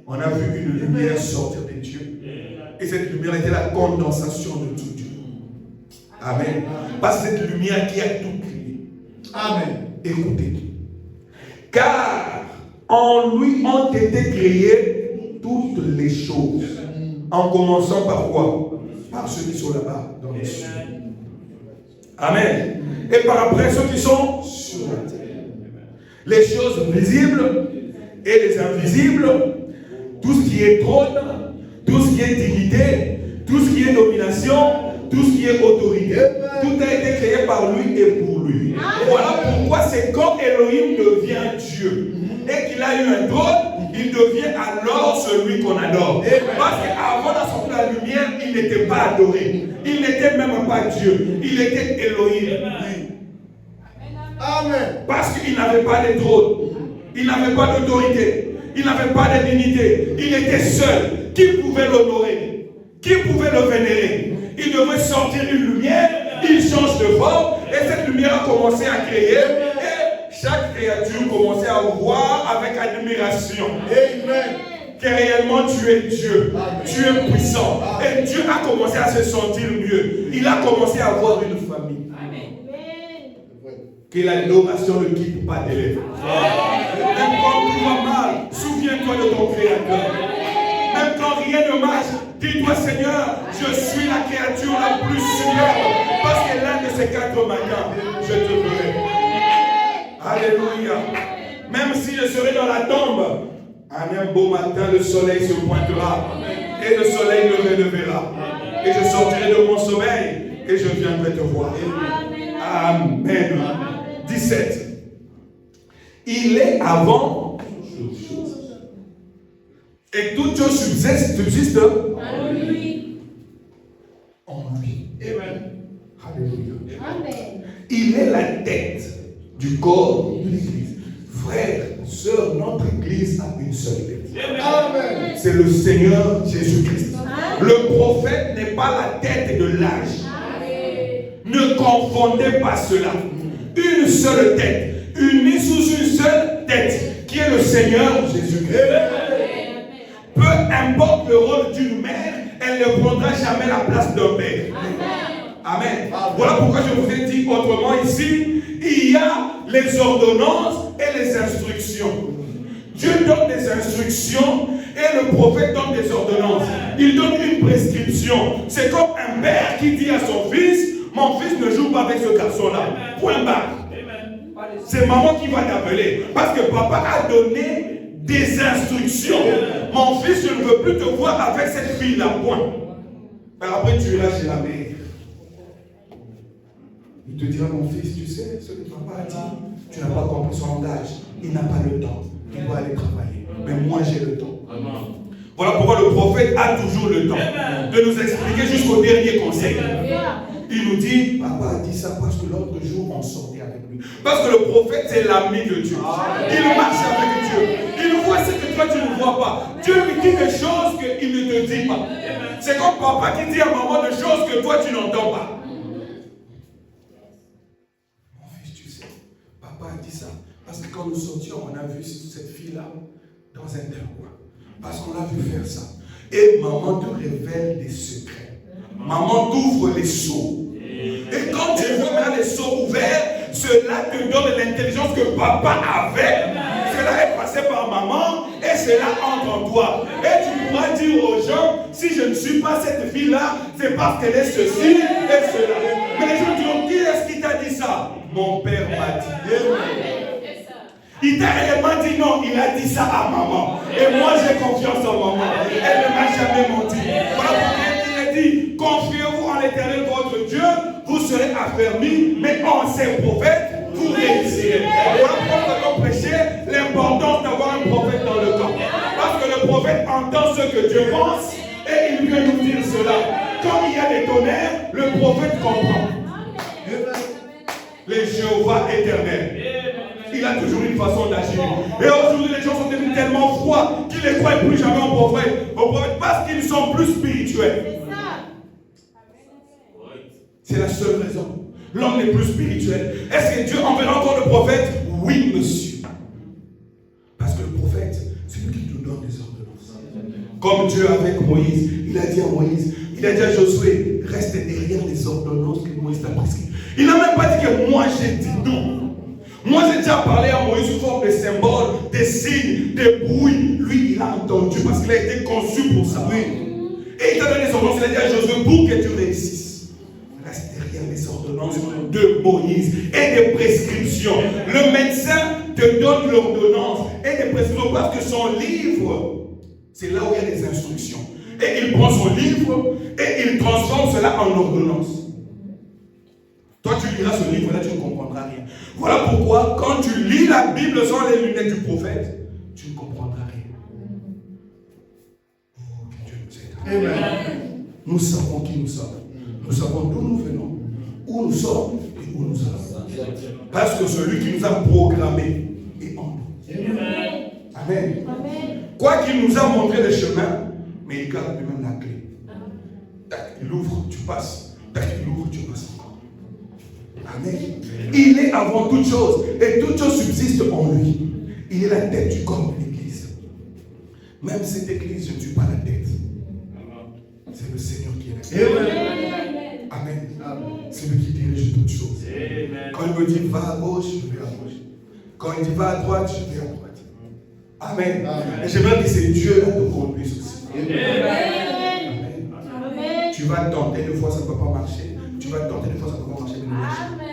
On a vu une lumière sortir de Dieu. Et cette lumière était la condensation de tout Dieu. Amen. Parce que cette lumière qui a tout créé. Amen. Écoutez. Car En lui ont été créées toutes les choses. En commençant par quoi? Par ceux qui sont là-bas, dans les cieux. Amen. Et par après, ceux qui sont sur la terre. Les choses visibles et les invisibles, tout ce qui est trône, tout ce qui est dignité, tout ce qui est domination, tout ce qui est autorité, tout a été créé par lui et pour lui. Voilà pourquoi c'est quand Elohim devient Dieu et qu'il a eu un trône, il devient alors celui qu'on adore. Parce qu'avant la sortie de la lumière, il n'était pas adoré. Il n'était même pas Dieu. Il était Elohim. Amen. Parce qu'il n'avait pas de trône. Il n'avait pas d'autorité. Il n'avait pas de dignité. Il était seul. Qui pouvait l'honorer? Qui pouvait le vénérer? Il devait sortir une lumière. Il change de forme. Et cette lumière a commencé à créer. Et chaque créature commençait à voir avec admiration. Amen. Que réellement tu es Dieu. Tu es puissant. Et Dieu a commencé à se sentir mieux. Il a commencé à avoir une famille. Que l'adoration ne quitte pas tes lèvres. Même quand tout va mal, souviens-toi de ton Créateur. Même quand rien ne marche, dis-toi Seigneur, je suis la créature la plus superbe. Parce que l'un de ces 4 matins, je te verrai. Alléluia. Même si je serai dans la tombe, un beau matin, le soleil se pointera. Et le soleil me relèvera. Et je sortirai de mon sommeil. Et je viendrai te voir. Amen. 17. Il est avant toute chose. Et toute chose subsiste en lui. Amen. Alléluia. Amen. Il est la tête du corps de l'Église. Frères, sœurs, notre Église a une seule tête. Amen. C'est le Seigneur Jésus-Christ. Le prophète n'est pas la tête de l'âge. Ne confondez pas cela. Une seule tête, unie sous une seule tête, qui est le Seigneur Jésus-Christ. Peu importe le rôle d'une mère, elle ne prendra jamais la place d'un père. Amen. Voilà pourquoi je vous ai dit autrement ici, il y a les ordonnances et les instructions. Dieu donne des instructions et le prophète donne des ordonnances. Il donne une prescription. C'est comme un père qui dit à son fils, mon fils ne joue pas avec ce garçon-là. Point barre. C'est maman qui va t'appeler. Parce que papa a donné des instructions. Mon fils, je ne veux plus te voir avec cette fille-là. Point. Mais après, tu iras chez la mère. Il te dira, mon fils, tu sais ce que papa a dit. Tu n'as pas compris son langage. Il n'a pas le temps. Il doit aller travailler. Mais moi, j'ai le temps. Voilà pourquoi le prophète a toujours le temps de nous expliquer jusqu'au dernier conseil. Il nous dit, papa a dit ça parce que l'autre jour on sortait avec lui. Parce que le prophète c'est l'ami de Dieu. Il marche avec Dieu. Il voit ce que toi tu ne vois pas. Dieu lui dit des choses qu'il ne te dit pas. C'est comme papa qui dit à maman des choses que toi tu n'entends pas. Mon fils, tu sais, papa a dit ça. Parce que quand nous sortions, on a vu cette fille-là dans un tel coin. Parce qu'on l'a vu faire ça. Et maman te révèle des secrets. Maman t'ouvre les seaux. Et quand tu vois maintenant les seaux ouverts, cela te donne l'intelligence que papa avait. Cela est passé par maman et cela entre en toi. Et tu pourras dire aux gens, si je ne suis pas cette fille-là, c'est parce qu'elle est ceci et cela. Mais les gens diront, qui est-ce qui t'a dit ça? Mon père m'a dit. Il t'a réellement dit non, il a dit ça à maman. Et moi j'ai confiance en maman. Elle ne m'a jamais menti. Voilà pourquoi il a dit, confiez-vous en l'Éternel votre Dieu, vous serez affermis, mais en ses prophètes, vous réussirez. Voilà pourquoi nous avons prêché l'importance d'avoir un prophète dans le camp. Parce que le prophète entend ce que Dieu pense et il vient nous dire cela. Quand il y a des tonnerres, le prophète comprend. Le Jéhovah éternel. Il a toujours une façon d'agir. Et aujourd'hui, les gens sont devenus tellement froids qu'ils ne croient plus jamais au prophète parce qu'ils sont plus spirituels. C'est la seule raison. L'homme est plus spirituel. Est-ce que Dieu enverra encore le prophète? Oui, monsieur. Parce que le prophète, c'est lui qui nous donne des ordonnances. Comme Dieu avec Moïse, il a dit à Moïse, il a dit à Josué, reste derrière les ordonnances que Moïse t'a prescrites. Il n'a même pas dit que moi j'ai dit non. Moi, j'ai déjà parlé à Moïse sous forme de symboles, des signes, des bruits. Lui, il a entendu parce qu'il a été conçu pour ça. Et il t'a donné son nom, il a dit à Josué pour que tu réussisses. Reste derrière les ordonnances de Moïse et des prescriptions. Le médecin te donne l'ordonnance et des prescriptions parce que son livre, c'est là où il y a des instructions. Et il prend son livre et il transforme cela en ordonnance. Toi, tu liras ce livre-là, tu ne comprendras rien. Voilà pourquoi, quand tu lis la Bible sans les lunettes du prophète, tu ne comprendras rien. Oh, que Dieu nous aide. Amen. Nous savons qui nous sommes. Nous savons d'où nous venons, où nous sommes et où nous allons. Parce que celui qui nous a programmés est en nous. Amen. Amen. Amen. Quoi qu'il nous a montré le chemin, mais il garde lui-même la clé. Tac, il ouvre, tu passes. Tac, il ouvre, tu passes encore. Amen. Il est avant toute chose et toute chose subsiste en lui. Il est la tête du corps de l'église. Même cette église, je ne suis pas la tête. C'est le Seigneur qui est la tête. Amen. Amen. C'est lui qui dirige toutes choses. Amen. Quand il me dit va à gauche, je vais à gauche. Quand il dit va à droite, je vais à droite. Amen. Amen. Et j'aimerais que c'est Dieu là qui conduise aussi. Amen. Amen. Amen. Tu vas tenter, des fois ça ne peut pas marcher. Tu vas tenter, des fois ça ne peut pas marcher. Amen.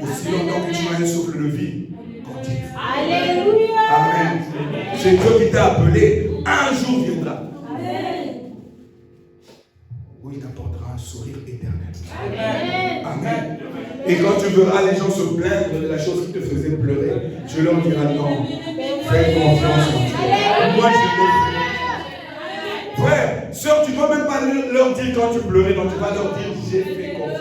Aussi longtemps que tu as un souffle de vie, continue. Alléluia. Amen. C'est Dieu qui t'a appelé. Un jour viendra. Amen. Où il t'apportera un sourire éternel. Amen. Amen. Et quand tu verras les gens se plaindre de la chose qui te faisait pleurer, je leur dirai non. Fais confiance en Dieu. Moi, je l'ai fait. Frère, soeur, tu ne dois même pas leur dire quand tu pleurais, donc tu vas leur dire j'ai fait confiance.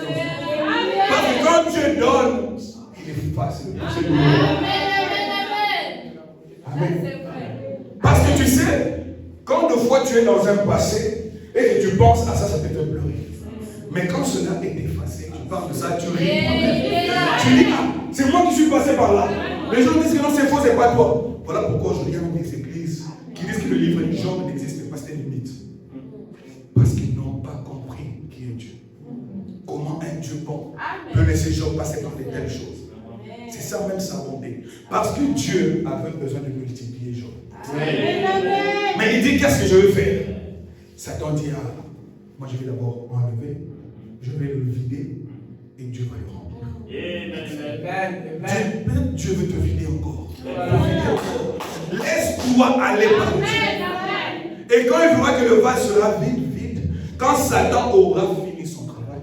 Parce que quand Dieu donne, il est facile. Amen. Parce que tu sais, quand de fois tu es dans un passé et que tu penses à ça, ça te fait pleurer. Mais quand cela est effacé, tu parles de ça, tu ris toi-même. Tu dis, ah, c'est moi qui suis passé par là. Les gens disent que non, c'est faux, c'est pas toi. Voilà pourquoi je regarde des églises qui disent que le livre de Job n'existe pas, c'est une mythe. Parce qu'ils n'ont pas compris qui est Dieu. Comment un Dieu bon peut laisser Job passer par de telles choses. C'est ça même sa bonté. Parce que Dieu avait besoin de multiplier Job. Mais il dit, qu'est-ce que je vais faire? Satan dit, ah, moi je vais d'abord enlever, je vais le vider et Dieu va le remplir. Dieu veut te vider encore. Laisse-toi aller par Dieu. Et quand il verra que le vase sera vide, quand Satan aura fini son travail,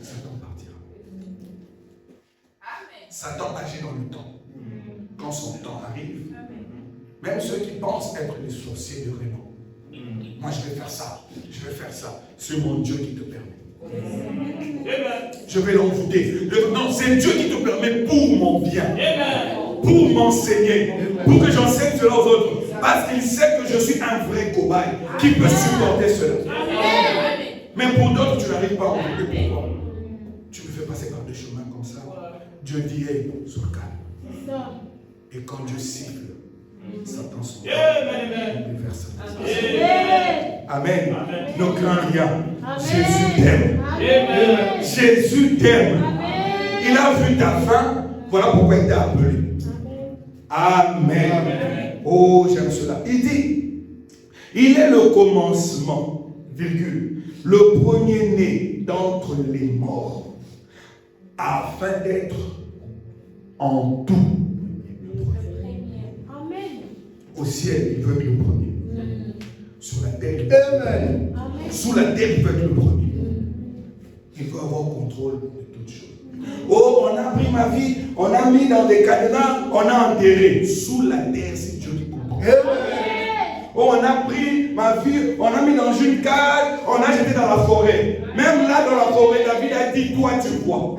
Satan partira. Satan agit dans le temps. Quand son temps arrive, même ceux qui pensent être des sorciers de renom, moi je vais faire ça, je vais faire ça. C'est mon Dieu qui te permet. Je vais l'envoûter. Non, c'est Dieu qui te permet pour mon bien, pour m'enseigner, pour que j'enseigne cela aux autres. Parce qu'il sait que je suis un vrai cobaye qui peut supporter cela. Mais pour d'autres, tu n'arrives pas à envoûter. Pourquoi? Tu me fais passer par des chemins comme ça. Dieu dit, hey, sois calme. Et quand Dieu siffle, Satan s'en va. Amen. Ne crains rien. Jésus t'aime. Jésus t'aime. Il a vu ta faim. Voilà pourquoi il t'a appelé. Amen. Oh, j'aime cela. Il dit, il est le commencement, virgule, le premier-né d'entre les morts, afin d'être en tout. Au ciel, il veut être le premier. Sur la terre, il veut être le premier. Sous la terre, il veut être le premier. Il veut avoir contrôle de toutes choses. Oh, on a pris ma vie, on a mis dans des cadenas, on a enterré. Sous la terre, c'est Dieu qui comprend. Oh, on a pris ma vie, on a mis dans une cage, on a jeté dans la forêt. Même là, dans la forêt, David a dit, toi, tu vois.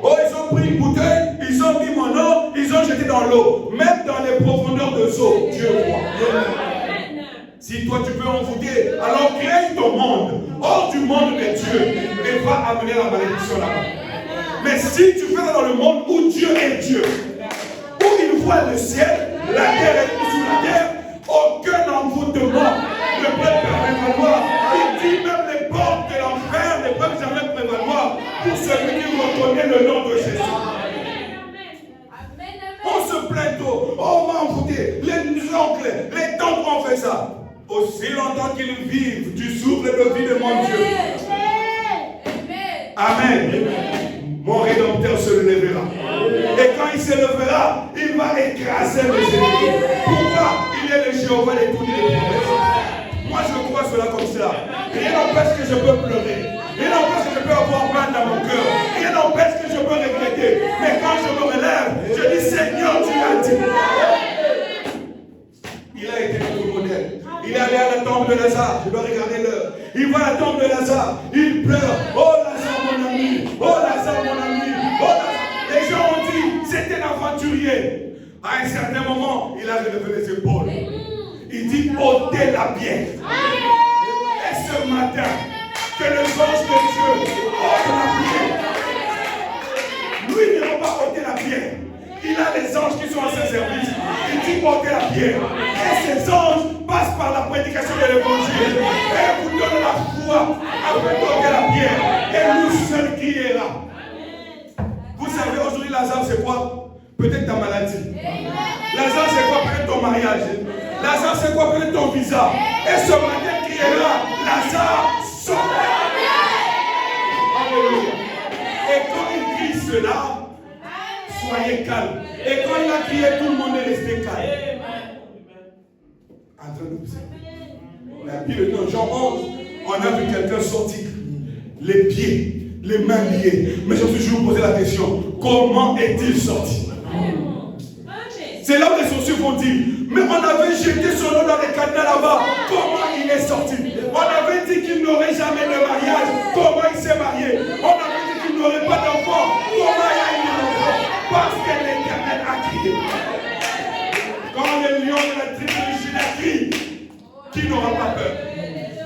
Oh, ils ont pris une bouteille, ils ont mis mon eau, ils ont jeté dans l'eau. Même dans les profondeurs de l'eau, Dieu voit. Si toi tu peux envoûter, alors crée ton monde, hors du monde de Dieu, et va amener la malédiction là-bas. Mais si tu fais ça dans le monde où Dieu est Dieu, où il voit le ciel, la terre est sous la terre, aucun envoûtement ne peut prévaloir. Il dit même les portes de l'enfer ne peuvent jamais prévaloir pour celui qui reconnaît le nom de Jésus. les temps ont fait ça. Aussi longtemps qu'ils vivent du souffle de vie de mon Dieu. Amen. Mon Rédempteur se lèvera. Et quand il se lèvera, il va écraser mes ennemis. Pourquoi? Il est le Jéhovah de toutes les promesses. Moi, je crois cela comme cela. Rien n'empêche que je peux pleurer. Rien n'empêche que je peux avoir mal dans mon cœur. Rien n'empêche que je peux regretter. Mais quand je me relève, je dis Seigneur, tu as dit. Il a été notre modèle. Il est allé à la tombe de Lazare. Je dois regarder l'heure. Il va à la tombe de Lazare. Il pleure. Oh Lazare, mon ami. Oh Lazare, mon ami. Oh Lazare. Les gens ont dit, c'était un aventurier. À un certain moment, il a relevé les épaules. Il dit, ôtez la pierre. Et ce matin, que le ange de Dieu ôte la pierre. Lui ne va pas ôter la pierre. Il a des anges qui sont à ses services. Il dit ôtez la pierre. Et ces anges passent par la prédication de l'évangile. Et vous donnent la foi afin d'ôter la pierre. Et lui seul criera. Vous savez, aujourd'hui, Lazare, c'est quoi? Peut-être ta maladie. Lazare, c'est quoi? Peut-être ton mariage. Lazare, c'est quoi? Peut-être ton visa. Et ce matin, criera Lazare, sort. Alléluia. Et quand il crie cela, soyez calme. Et quand il a crié, tout le monde est resté calme. En train d'observer. La Bible dans Jean 11, on a vu quelqu'un sortir, les pieds, les mains liées. Mais je me suis toujours posé la question, comment est-il sorti? C'est là où les sorciers vont dire, mais on avait jeté son nom dans les cadenas là-bas. Comment il est sorti? On avait dit qu'il n'aurait jamais de mariage. Comment il s'est marié? On avait dit qu'il n'aurait pas d'enfant. Comment il a eu un enfant? Parce que l'Éternel a crié. Quand le lion de la tribu de Juda crie, qui n'aura pas peur?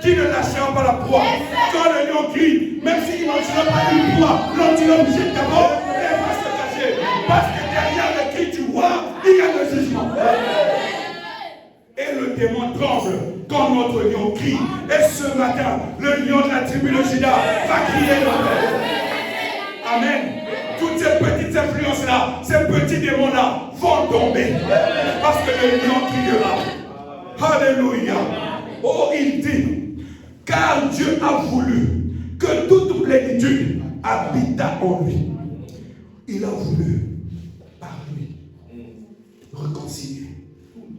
Qui ne lâchera pas la proie? Quand le lion crie, même s'il n'en tirera pas une proie, l'antilope jette d'abord et va se cacher. Parce que derrière le cri du roi, il y a le jugement. Et le démon tremble quand notre lion crie. Et ce matin, le lion de la tribu de Juda va crier notre. Amen. Toutes ces petites influences-là, ces petits démons-là vont tomber. Parce que le lion criera. Alléluia. Oh, il dit, car Dieu a voulu que toute plénitude habita en lui. Il a voulu, par lui, réconcilier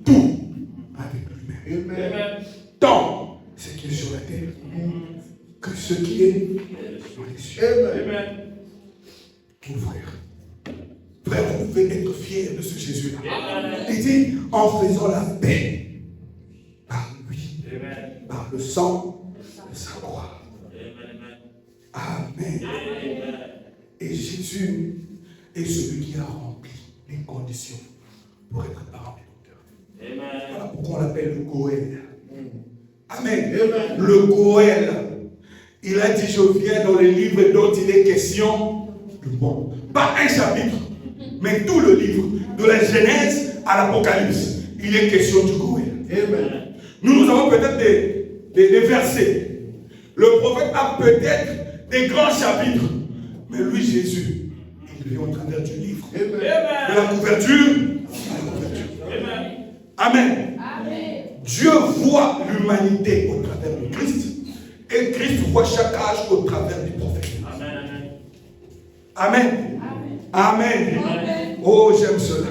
tout avec lui-même. Tant ce qui est sur la terre que ce qui est dans les cieux. Mon frère, vous devez être fiers de ce Jésus-là. Il dit, en faisant la paix par lui, par le sang de sa croix. Amen. Et Jésus est celui qui a rempli les conditions pour être parent des docteurs. Voilà pourquoi on l'appelle le Goël. Amen. Le Goël. Il a dit, je viens dans les livres dont il est question du monde. Pas un chapitre, mais tout le livre, de la Genèse à l'Apocalypse. Il est question du Goël. Nous avons peut-être des versets. Le prophète a peut-être des grands chapitres. Mais lui, Jésus, il vient au travers du livre. De la couverture à la couverture. Amen. Dieu voit l'humanité au travers de Christ. Et Christ voit chaque âge au travers du prophète. Amen. Amen. Oh, j'aime cela.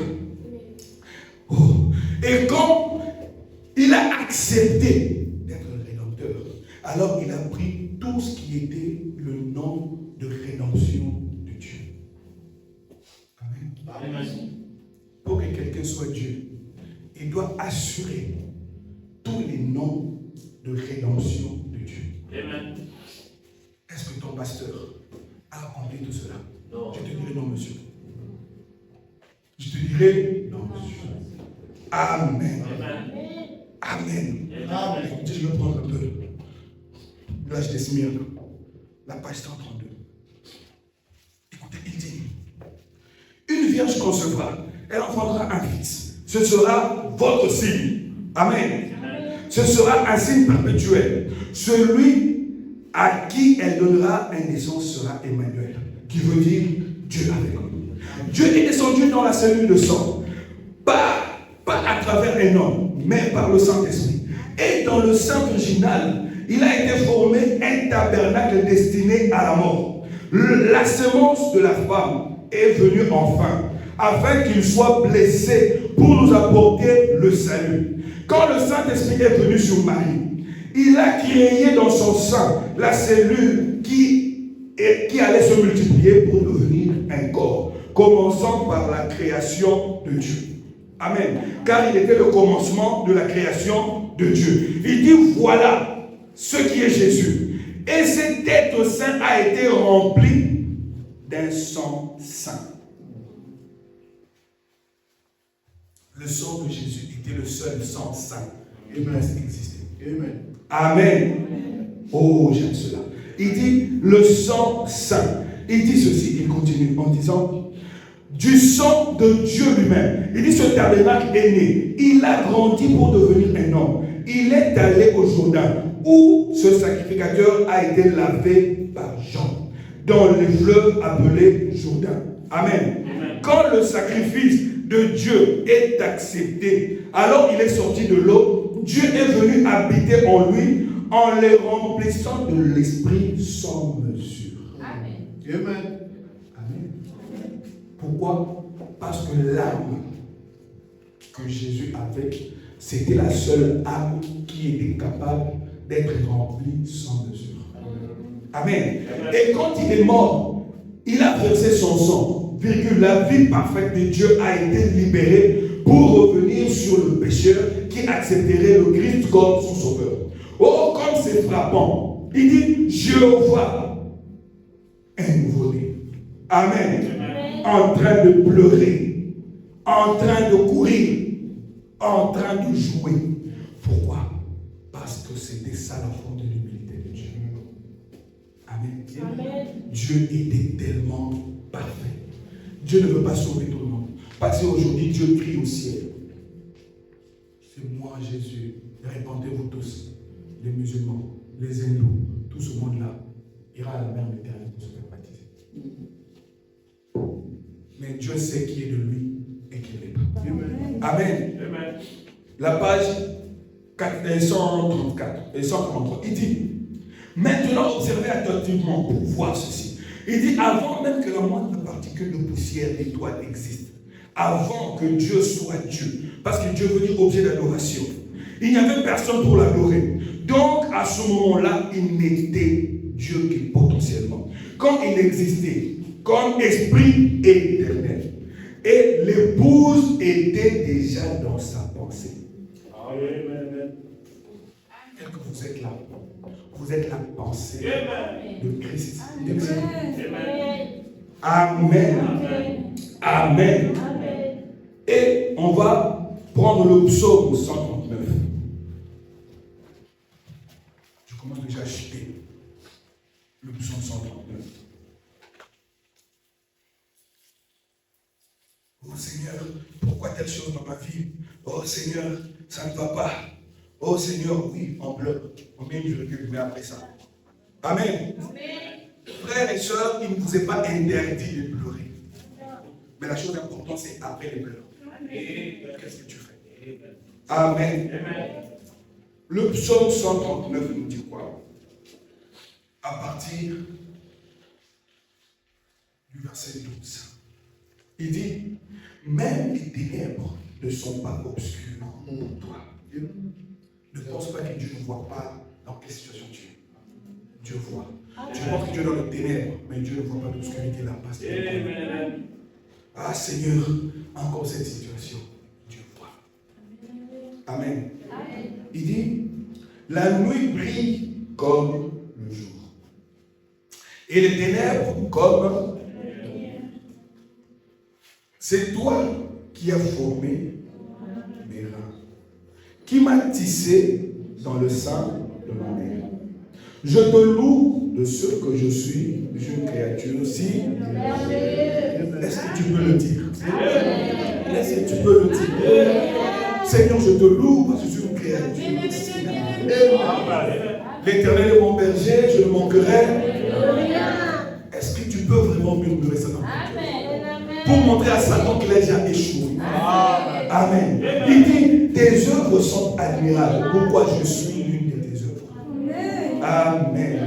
Oh. Et quand il a accepté d'être le rédempteur, alors il a pris tout ce qui était le nom de rédemption de Dieu. Amen. Pour que quelqu'un soit Dieu, il doit assurer tous les noms de rédemption de Dieu. Amen. Est-ce que ton pasteur a accompli tout cela? Non. Je te dirai non, monsieur. Je te dirai non, monsieur. Amen. Amen. Amen. Écoutez, je vais prendre un peu. L'âge des Smyrne, la page 132. Écoutez, il dit, une vierge concevra, elle enfantera un fils. Ce sera votre signe. Amen. Ce sera un signe perpétuel. Celui à qui elle donnera une naissance sera Emmanuel, qui veut dire Dieu avec nous. Dieu est descendu dans la cellule de sang, pas à travers un homme, mais par le Saint-Esprit. Et dans le Saint original, il a été formé un tabernacle destiné à la mort. La semence de la femme est venue enfin, afin qu'il soit blessé pour nous apporter le salut. Quand le Saint-Esprit est venu sur Marie, il a créé dans son sein la cellule qui allait se multiplier pour devenir un corps, commençant par la création de Dieu. Amen. Car il était le commencement de la création de Dieu. Il dit, voilà ce qui est Jésus. Et cet être saint a été rempli d'un sang saint. Le sang de Jésus était le seul sang saint qui existait. Amen. Oh, j'aime cela. Il dit le sang saint. Il dit ceci, il continue en disant du sang de Dieu lui-même. Il dit ce tabernacle est né. Il a grandi pour devenir un homme. Il est allé au Jourdain où ce sacrificateur a été lavé par Jean dans les fleuves appelés Jourdain. Amen. Quand le sacrifice de Dieu est accepté, alors il est sorti de l'eau. Dieu est venu habiter en lui en les remplissant de l'Esprit sans mesure. Amen. Amen. Pourquoi? Parce que l'âme que Jésus avait, c'était la seule âme qui était capable d'être remplie sans mesure. Amen. Et quand il est mort, il a versé son sang, la vie parfaite de Dieu a été libérée pour revenir sur le pécheur qui accepterait le Christ comme son sauveur. Oh, comme c'est frappant. Il dit, Jéhovah, un nouveau-né. Amen. En train de pleurer, en train de courir, en train de jouer. Pourquoi? Parce que c'était ça la forme de l'humilité de Dieu. Amen. Amen. Dieu était tellement parfait. Dieu ne veut pas sauver tout le monde. Parce qu'aujourd'hui, Dieu crie au ciel. C'est moi, Jésus. Répandez-vous tous, les musulmans, les hindous, tout ce monde-là ira à la mer Méditerranée pour se faire baptiser. Mais Dieu sait qui est de lui et qui n'est pas. Amen. Amen. La page 134 et 133, il dit, maintenant observez attentivement pour voir ceci. Il dit, avant même que la moindre particule de poussière d'étoile existe, avant que Dieu soit Dieu, parce que Dieu veut dire objet d'adoration, il n'y avait personne pour l'adorer. Donc, à ce moment-là, il n'était Dieu que potentiellement. Quand il existait, comme esprit éternel. Et l'épouse était déjà dans sa pensée. Amen. Est-ce que vous êtes là? Vous êtes la pensée de Christ. Amen. Amen. Et on va prendre le psaume 139. Je commence déjà à acheter le psaume 139. Oh Seigneur, pourquoi telle chose dans ma vie? Oh Seigneur, ça ne va pas. Oh Seigneur, oui, on pleure. On met une virgule, mais après ça. Amen. Frères et sœurs, il ne vous est pas interdit de pleurer. Mais la chose importante, c'est après les pleurs. Qu'est-ce que tu fais? Amen. Le psaume 139 nous dit quoi? À partir du verset 12. Il dit, même les ténèbres ne sont pas obscures pour toi. Ne pense pas que Dieu ne voit pas dans quelle situation tu es. Dieu voit. Tu penses que Dieu est dans les ténèbres, mais Dieu ne voit pas l'obscurité là. Ah Seigneur, encore cette situation, Dieu voit. Amen. Il dit, la nuit brille comme le jour. Et les ténèbres comme... C'est toi qui as formé mes reins, qui m'as tissé dans le sein de ma mère. Je te loue de ce que je suis une créature aussi. Est-ce que tu peux le dire? Est-ce que tu peux le dire? Seigneur, je te loue parce que je suis une créature aussi. L'Éternel est mon berger, je ne manquerai. Est-ce que tu peux vraiment murmurer ça dans ton cœur? Pour montrer à Satan qu'il a déjà échoué. Amen. Il dit, tes œuvres sont admirables. Pourquoi je suis l'une de tes œuvres. Amen.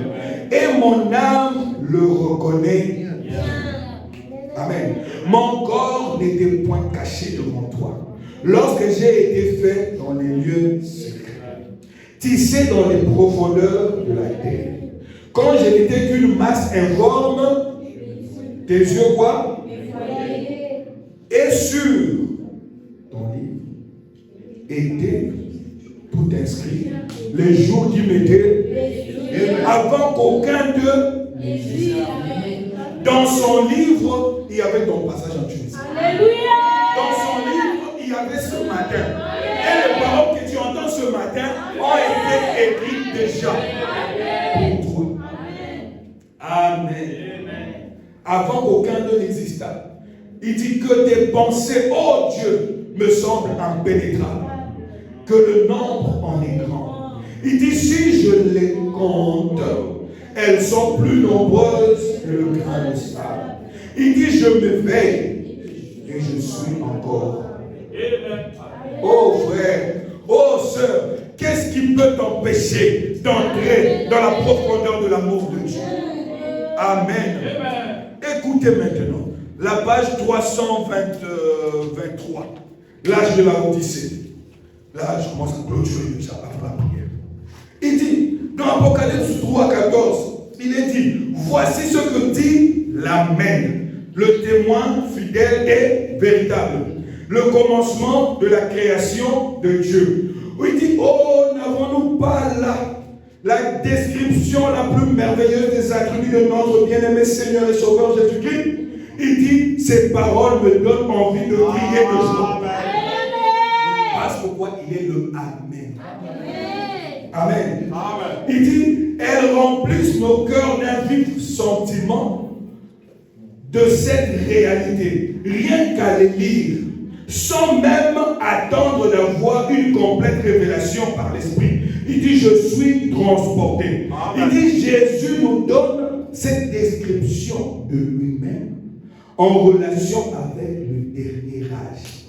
Et mon âme le reconnaît. Amen. Mon corps n'était point caché devant toi. Lorsque j'ai été fait dans les lieux secrets, tissé dans les profondeurs de la terre, quand je n'étais qu'une masse informe, tes yeux quoi? Et sur ton livre était tout inscrit, les jours qui m'étaient, avant qu'aucun d'eux dans son livre, il y avait ton passage en Tunisie. Dans son livre, il y avait ce matin. Et les paroles que tu entends ce matin ont été écrites déjà pour toi. Amen. Avant qu'aucun d'eux n'existât. Il dit que tes pensées, oh Dieu, me semblent impénétrables. Que le nombre en est grand. Il dit, si je les compte, elles sont plus nombreuses que le grain de sable. Il dit, je m'éveille et je suis encore. Oh frère, oh sœur, qu'est-ce qui peut t'empêcher d'entrer dans la profondeur de l'amour de Dieu? Amen. Écoutez maintenant, la page 323, l'âge de la Odyssée. Là, je commence à clôturer déjà avant la prière. Il dit, dans Apocalypse 3, 14, il est dit, voici ce que dit l'Amen, le témoin fidèle et véritable, le commencement de la création de Dieu. Où il dit, oh, n'avons-nous pas là la description la plus merveilleuse des attributs de notre bien-aimé Seigneur et Sauveur Jésus-Christ? Il dit, ces paroles me donnent envie de crier de joie. Parce que quoi? Il est le Amen. Amen. Amen. Il dit, elles remplissent nos cœurs d'un vif sentiment de cette réalité. Rien qu'à les lire, sans même attendre d'avoir une complète révélation par l'Esprit. Il dit, je suis transporté. Amen. Il dit, Jésus nous donne cette description de lui-même en relation avec le dernier âge.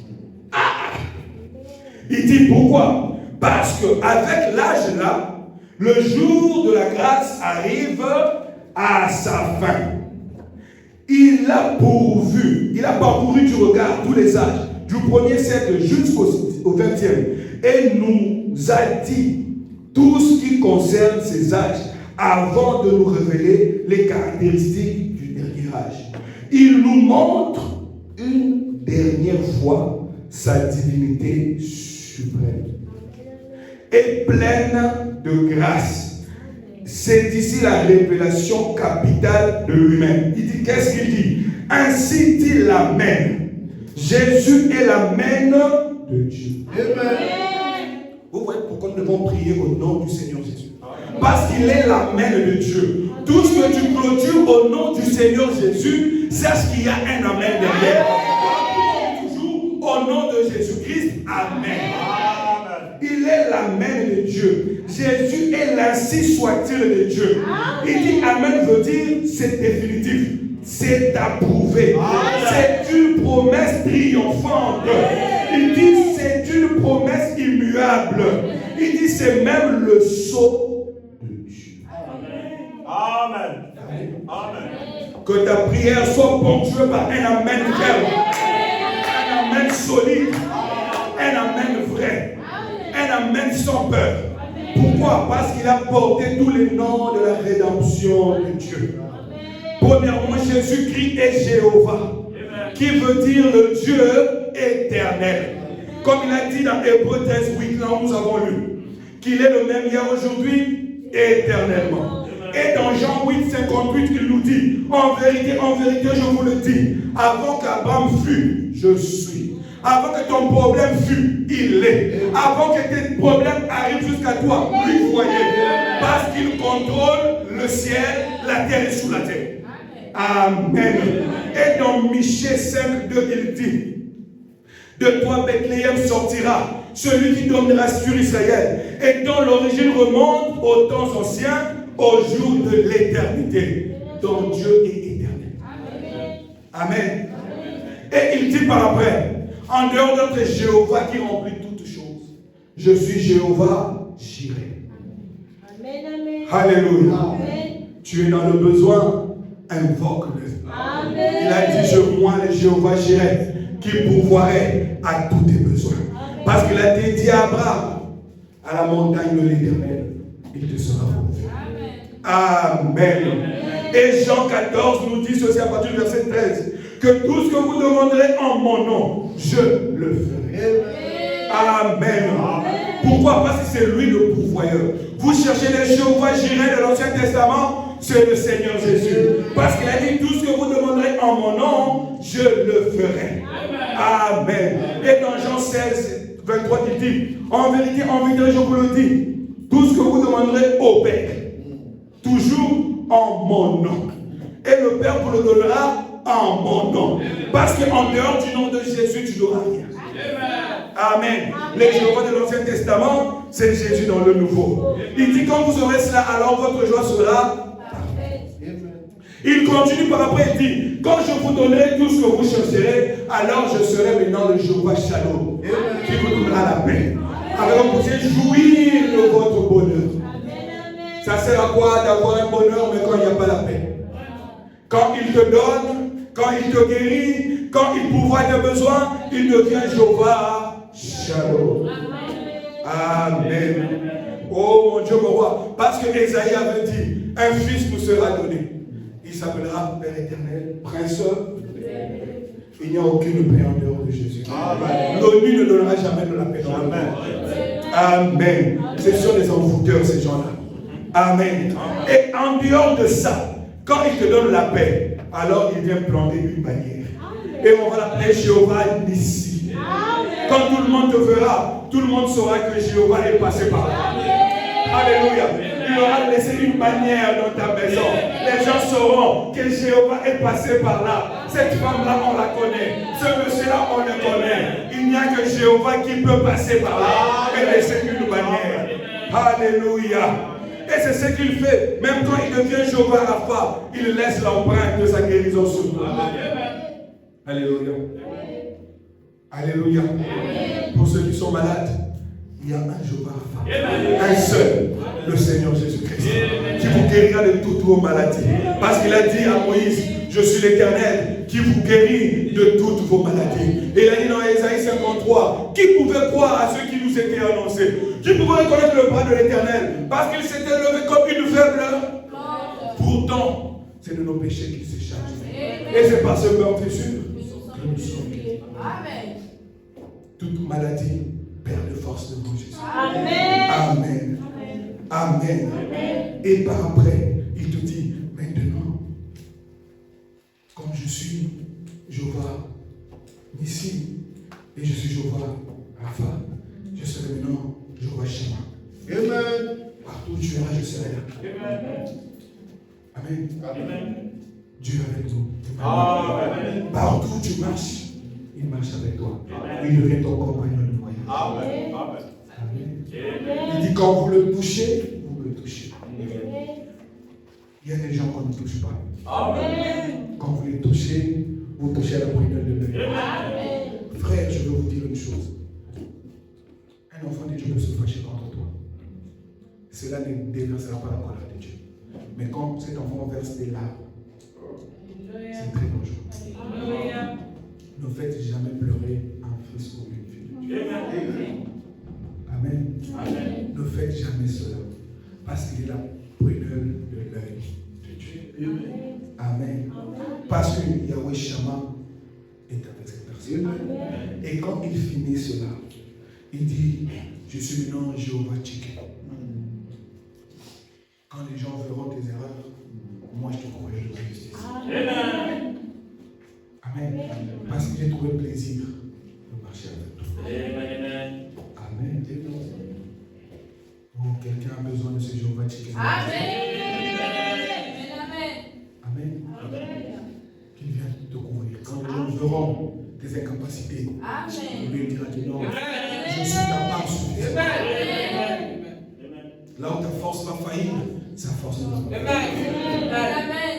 Il dit pourquoi? Parce qu'avec l'âge là, le jour de la grâce arrive à sa fin. Il a parcouru du regard tous les âges, du 1er siècle jusqu'au 20e, et nous a dit tout ce qui concerne ces âges avant de nous révéler les caractéristiques du dernier âge. Il nous montre une dernière fois sa divinité suprême et pleine de grâce. C'est ici la révélation capitale de lui-même. Il dit, qu'est-ce qu'il dit? Ainsi dit l'Amen. Jésus est l'Amen de Dieu. Amen. Vous voyez pourquoi nous devons prier au nom du Seigneur Jésus? Parce qu'il est l'Amen de Dieu. Tout ce que tu clôtures au nom du Seigneur Jésus, sache qu'il y a un Amen derrière. Toujours au nom de Jésus-Christ. Amen. Il est l'Amen de Dieu. Jésus est l'ainsi soit-il de Dieu. Il dit Amen veut dire c'est définitif. C'est approuvé. C'est une promesse triomphante. Il dit c'est une promesse immuable. Il dit c'est même le sceau de Dieu. Amen. Amen. Que ta prière soit ponctuée par un Amen ferme. Un Amen solide. Un Amen vrai. Un Amen sans peur. Pourquoi? Parce qu'il a porté tous les noms de la rédemption de Dieu. Premièrement, Jésus-Christ est Jéhovah, qui veut dire le Dieu éternel. Comme il a dit dans Hébreux 13:8, là où nous avons lu, qu'il est le même hier, aujourd'hui, éternellement. Et dans Jean 8:58, il nous dit, en vérité, je vous le dis, avant qu'Abraham fût, je suis. Avant que ton problème fût, il est. Avant que tes problèmes arrivent jusqu'à toi, lui voyez. Parce qu'il contrôle le ciel, la terre et sous la terre. Amen. Et dans Michée 5:2, il dit, de toi Bethléem sortira celui qui dominera sur Israël, et dont l'origine remonte aux temps anciens, au jour de l'éternité, dont Dieu est éternel. Amen. Et il dit par après, en dehors de notre Jéhovah qui remplit toutes choses, Je suis Jéhovah Jireh. Amen, amen. Alléluia. Amen. Tu es dans le besoin, invoque-le. Amen. Il a dit, moi, le Jéhovah Jireh, qui pourvoirait à tous tes besoins. Amen. Parce qu'il a dit à Abraham, à la montagne de l'Éternel, il te sera pourvu. Amen. Amen. Et Jean 14 nous dit ceci à partir du verset 13, que tout ce que vous demanderez en mon nom, je le ferai. Amen. Amen. Pourquoi? Parce que c'est lui le pourvoyeur. Vous cherchez les Jéhovah Jireh de l'Ancien Testament, c'est le Seigneur Jésus. Parce qu'il a dit, tout ce que vous demanderez en mon nom, je le ferai. Amen. Et dans Jean 16, 23, il dit, en vérité, je vous le dis, tout ce que vous demanderez au Père, toujours en mon nom. Et le Père vous le donnera en mon nom. Parce qu'en dehors du nom de Jésus, tu n'auras rien. Amen. Les Jéhovah de l'Ancien Testament, c'est Jésus dans le Nouveau. Il dit, quand vous aurez cela, alors votre joie sera parfaite. Il continue par après, il dit, quand je vous donnerai tout ce que vous chercherez, alors je serai maintenant le Jéhovah Shalom, qui vous donnera la paix. Alors vous pouvez jouir de votre bonheur. Ça sert à quoi d'avoir un bonheur, mais quand il n'y a pas la paix? Quand il te donne, quand il te guérit, quand il pourvoit tes besoins, il devient Jéhovah Shalom. Amen. Oh mon Dieu, mon roi. Parce que Esaïe avait dit, un fils nous sera donné. Il s'appellera Père éternel, Prince. Il n'y a aucune paix en dehors de Jésus. L'ONU ne donnera jamais de la paix dans le monde. Amen. Ce sont des envoûteurs, ces gens-là. Amen. Et en dehors de ça, quand il te donne la paix, alors il vient planter une bannière. Et on va l'appeler Jéhovah Nissi. Quand tout le monde te verra, tout le monde saura que Jéhovah est passé par là. Alléluia. Il aura laissé une bannière dans ta maison. Les gens sauront que Jéhovah est passé par là. Cette femme-là, on la connaît. Ce monsieur-là, on le connaît. Il n'y a que Jéhovah qui peut passer par là et laisser une bannière. Alléluia. Et c'est ce qu'il fait. Même quand il devient Jéhovah Rapha, il laisse l'empreinte de sa guérison sur nous. Alléluia. Alléluia. Pour ceux qui sont malades, il y a un Jéhovah Rapha. Un seul, le Seigneur Jésus-Christ, qui vous guérira de toutes vos maladies. Parce qu'il a dit à Moïse, je suis l'Éternel qui vous guérit de toutes vos maladies. Et il a dit dans Ésaïe 53, qui pouvait croire à ce qui nous était annoncé? Qui pouvait reconnaître le bras de l'Éternel? Parce qu'il s'était levé comme une faible. Pourtant, c'est de nos péchés qu'il s'est chargé. Et c'est par ce meurtrissure que nous sommes guéris. Amen. Toute maladie perd de force devant Jésus. Amen. Amen. Amen. Amen. Et par après, il te dit, maintenant, comme je suis Jéhovah Nissi et je suis Jéhovah Rapha, je serai maintenant Jéhovah Shema. Amen. Partout où tu iras, je serai là. Amen. Amen. Dieu est avec nous. Amen. Partout où tu marches, il marche avec toi. Il devient ton compagnon de voyage. Amen. Amen. Il dit quand vous le touchez, vous le touchez. Il y a des gens qu'on ne touche pas. Amen. Quand vous les touchez, vous touchez à la prunelle de Dieu. Frère, je veux vous dire une chose. Un enfant de Dieu peut se fâcher contre toi. Cela ne déversera pas la colère de Dieu. Mais quand cet enfant verse des larmes, c'est très dangereux. Ne faites jamais pleurer un fils ou une fille de Dieu. Amen. Amen. Ne faites jamais cela. Parce qu'il est la prunelle de l'œil de Dieu. Amen. Parce que Yahweh Shammah est avec cette personne. Et quand il finit cela, il dit, je suis maintenant Jéhovah Tchiké. Quand les gens verront tes erreurs, moi je te croirai de ta justice. Amen. Amen. Parce que j'ai trouvé plaisir de marcher avec toi. Amen. Amen. Oh, quelqu'un a besoin de ce Jéhovah Tchiké. Amen. Amen. Amen. Qu'il vienne te couvrir. Quand les gens verront tes incapacités, il lui dira non, je suis ta part suffisante. Là où ta force va faillir, sa force ne va pas faillir. Amen.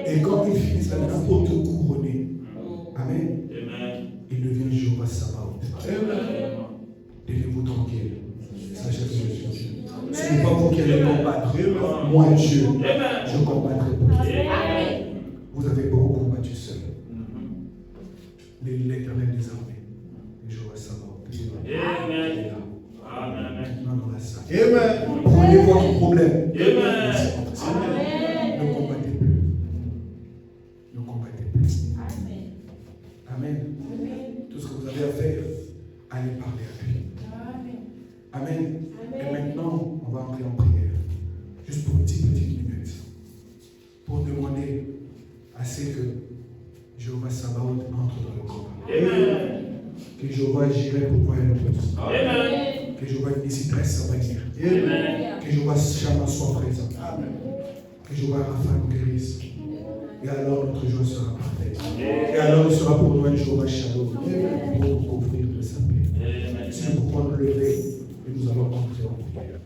Et quand il finit cela, pour te couronner, Amen, il devient Jéhovah Sabaoth. Tenez-vous tranquille. moi, Dieu, je combattrai pour vous. Vous avez beaucoup combattu seul. Mais l'Éternel des armées, je vois ça maintenant dans la salle. Prenez votre problème. Ne combattez plus. Ne combattez plus. Amen. Tout ce que vous avez à faire, allez parler à lui. Amen. Et maintenant, on va entrer en prière. Juste pour une petite minute. Pour demander à ce que Jéhovah Sabaoth entre dans le combat. Que Jéhovah agirait pour voir le peuple. Que Jéhovah déciderait sa manière. Que Jéhovah Shammah soit présent. Que Jéhovah Rapha nous guérisse. Et alors notre joie sera parfaite. Et alors il sera pour nous un Jéhovah Shalom pour nous couvrir de sa paix. C'est pourquoi nous lever et nous allons entrer en prière.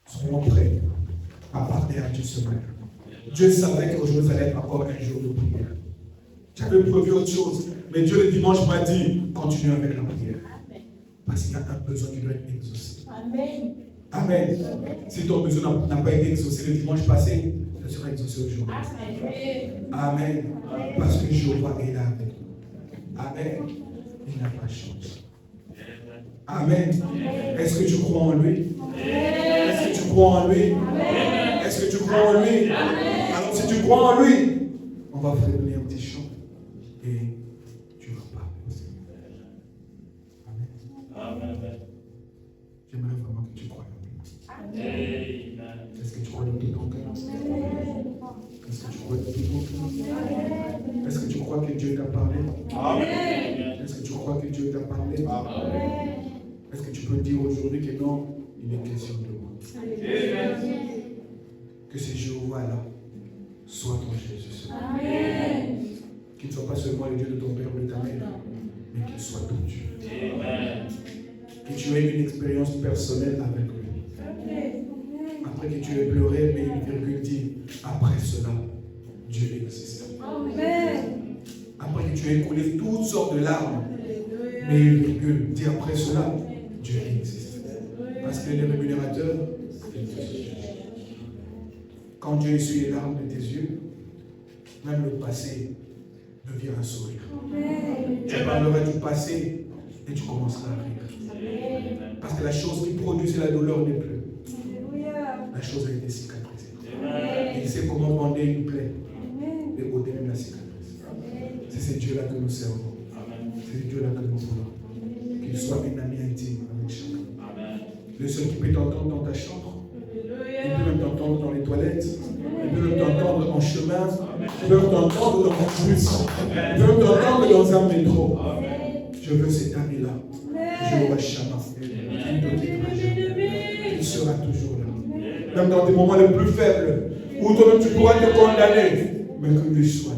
Soyons prêts à parler à Dieu ce matin. Dieu savait qu'aujourd'hui ça allait être encore un jour de prière. J'avais prévu autre chose, mais Dieu le dimanche m'a dit continue avec la prière. Parce qu'il y a un besoin qui doit être exaucé. Amen. Amen. Si ton besoin n'a pas été exaucé le dimanche passé, ça sera exaucé aujourd'hui. Amen. Parce que Jéhovah est là avec nous. Amen. Il n'a pas changé. Amen. Est-ce que tu crois en lui? Est-ce que tu crois en lui? Est-ce que tu crois en lui? Alors si tu crois en lui, on va faire donner un petit chant et tu vas parler au Seigneur. Amen. J'aimerais vraiment que tu crois en lui. Est-ce que tu crois de tout ton cœur? Est-ce que tu crois de tout ton cœur? Est-ce que tu crois que Dieu t'a parlé? Est-ce que tu crois que Dieu t'a parlé? Est-ce que tu peux dire aujourd'hui que non, il est question de moi? Que ce Jéhovah-là soit ton Jésus. Qu'il ne soit pas seulement le Dieu de ton Père ou de ta mère, mais qu'il soit ton Dieu. Que tu aies une expérience personnelle avec lui. Après que tu aies pleuré, mais une virgule dit, après cela, Dieu existe. Après que tu aies écoulé toutes sortes de larmes, mais une virgule dit, après cela, Dieu existe. Parce qu'il est le rémunérateur de Dieu. Quand Dieu essuie les larmes de tes yeux, même le passé devient un sourire. Tu parleras du passé et tu commenceras à rire. Parce que la chose qui produisait la douleur n'est plus. La chose a été cicatrisée. Et il sait comment bander une plaie et ôter même la cicatrice. C'est ce Dieu-là que nous servons. C'est ce Dieu-là que nous voulons. Qu'il soit un ami intime avec chacun. Le seul qui peut t'entendre dans ta chambre, il peut même t'entendre dans les toilettes, il peut même t'entendre en chemin, il peut même t'entendre dans un bus, il peut même t'entendre dans un métro. Je veux cet ami-là, Jéhovah Shammah, qui ne te quittera jamais. Il sera toujours là. Même dans des moments les plus faibles, où toi-même tu pourras te condamner, mais que lui soit là.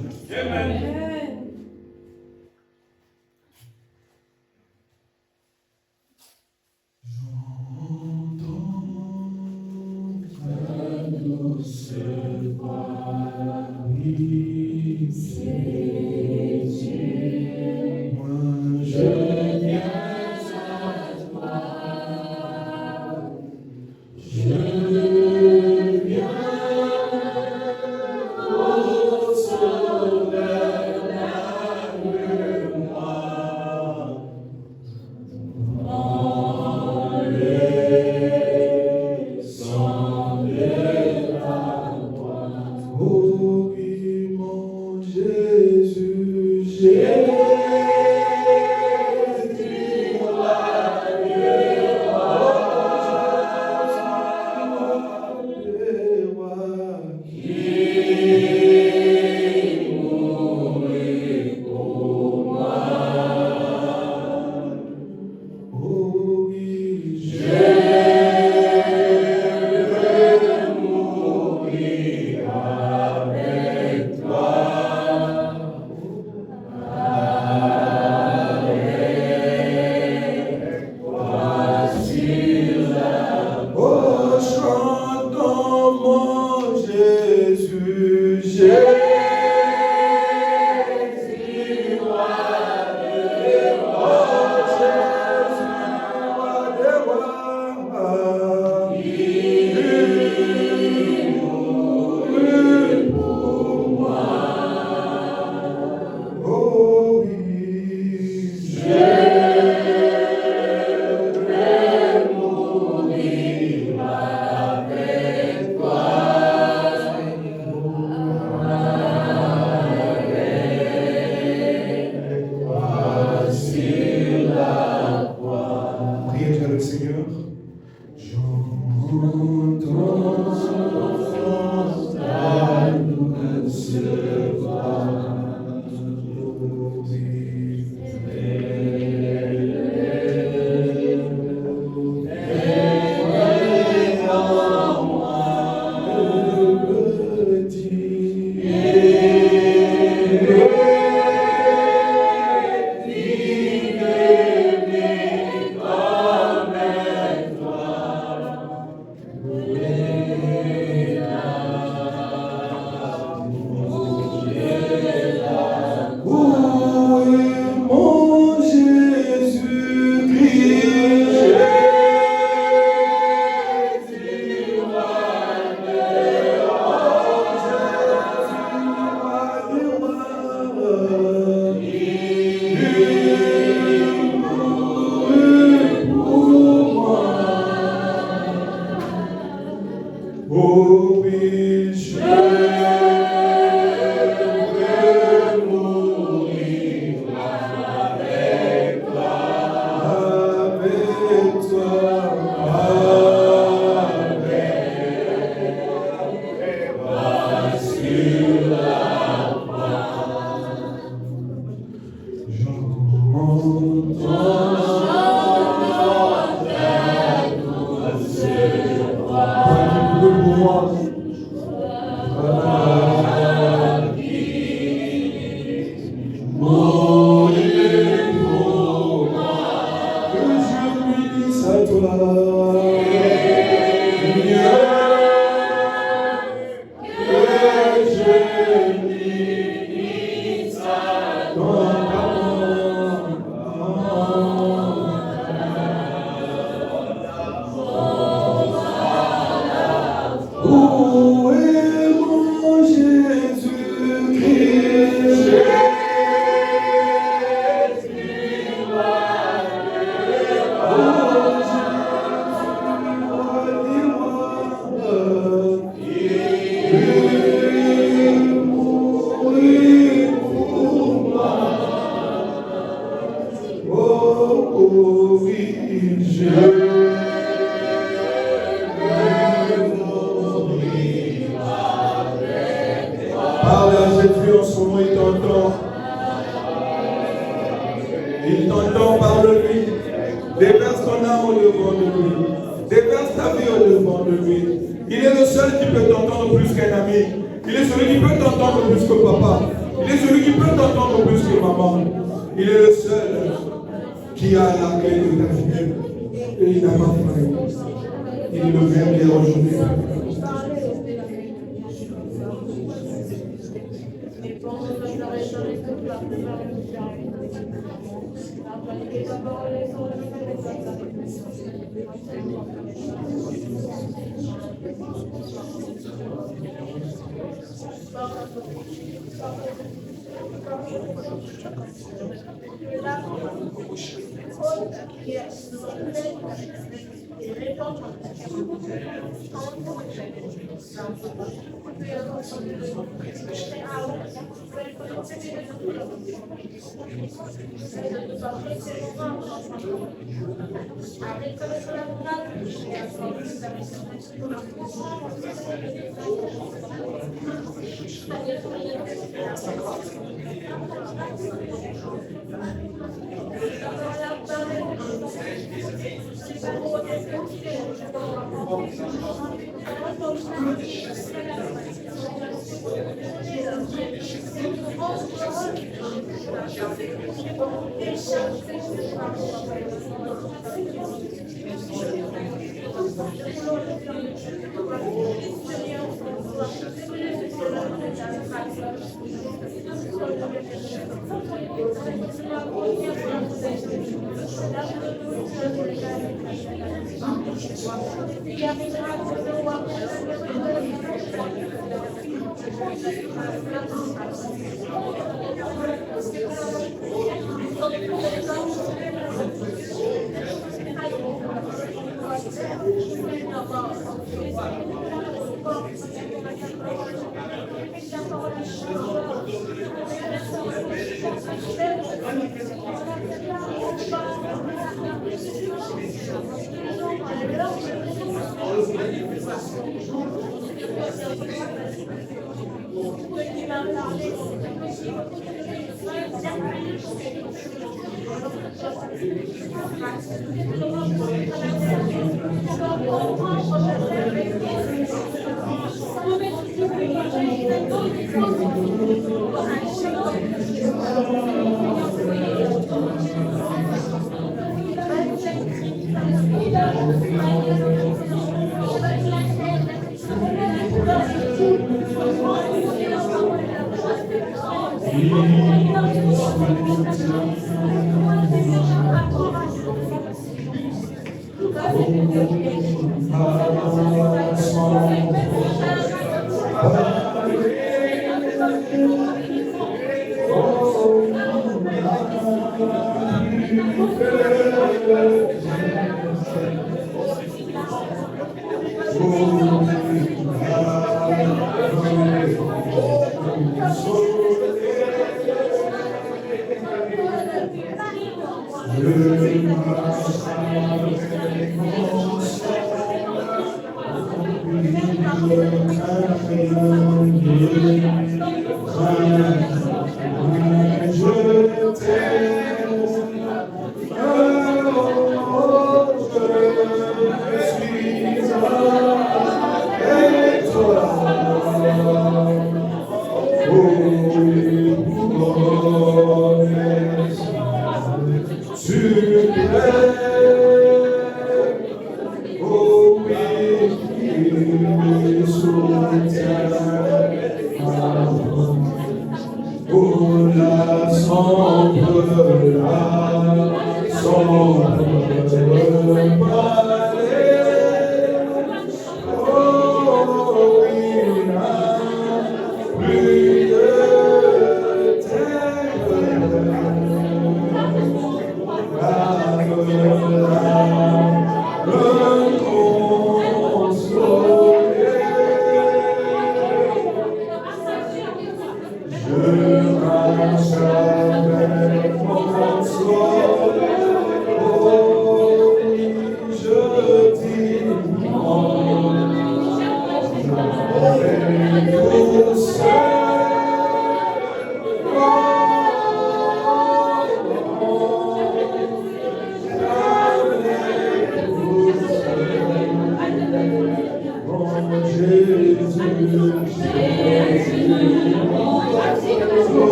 Jésus,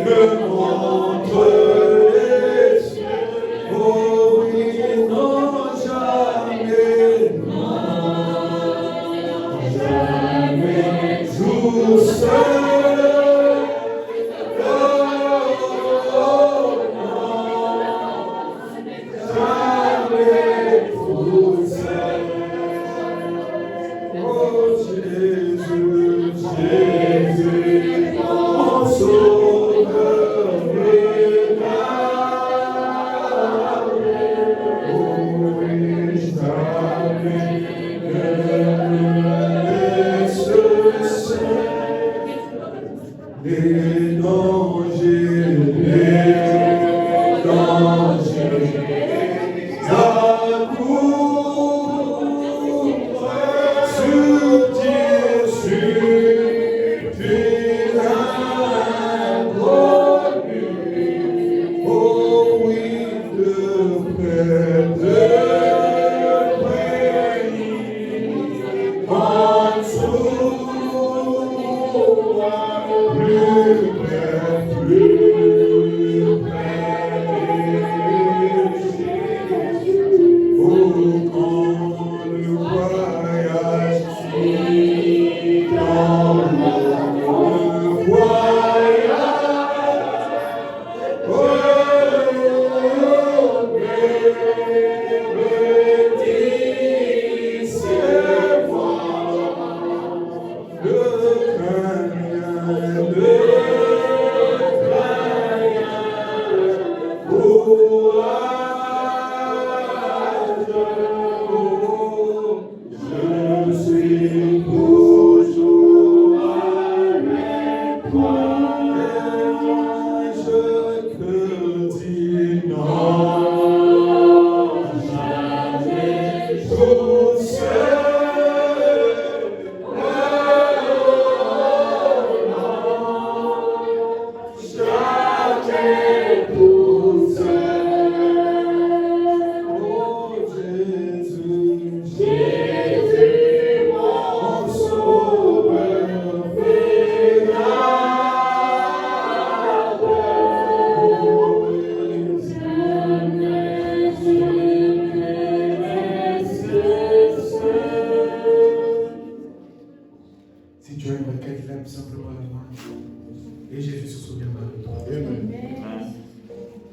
le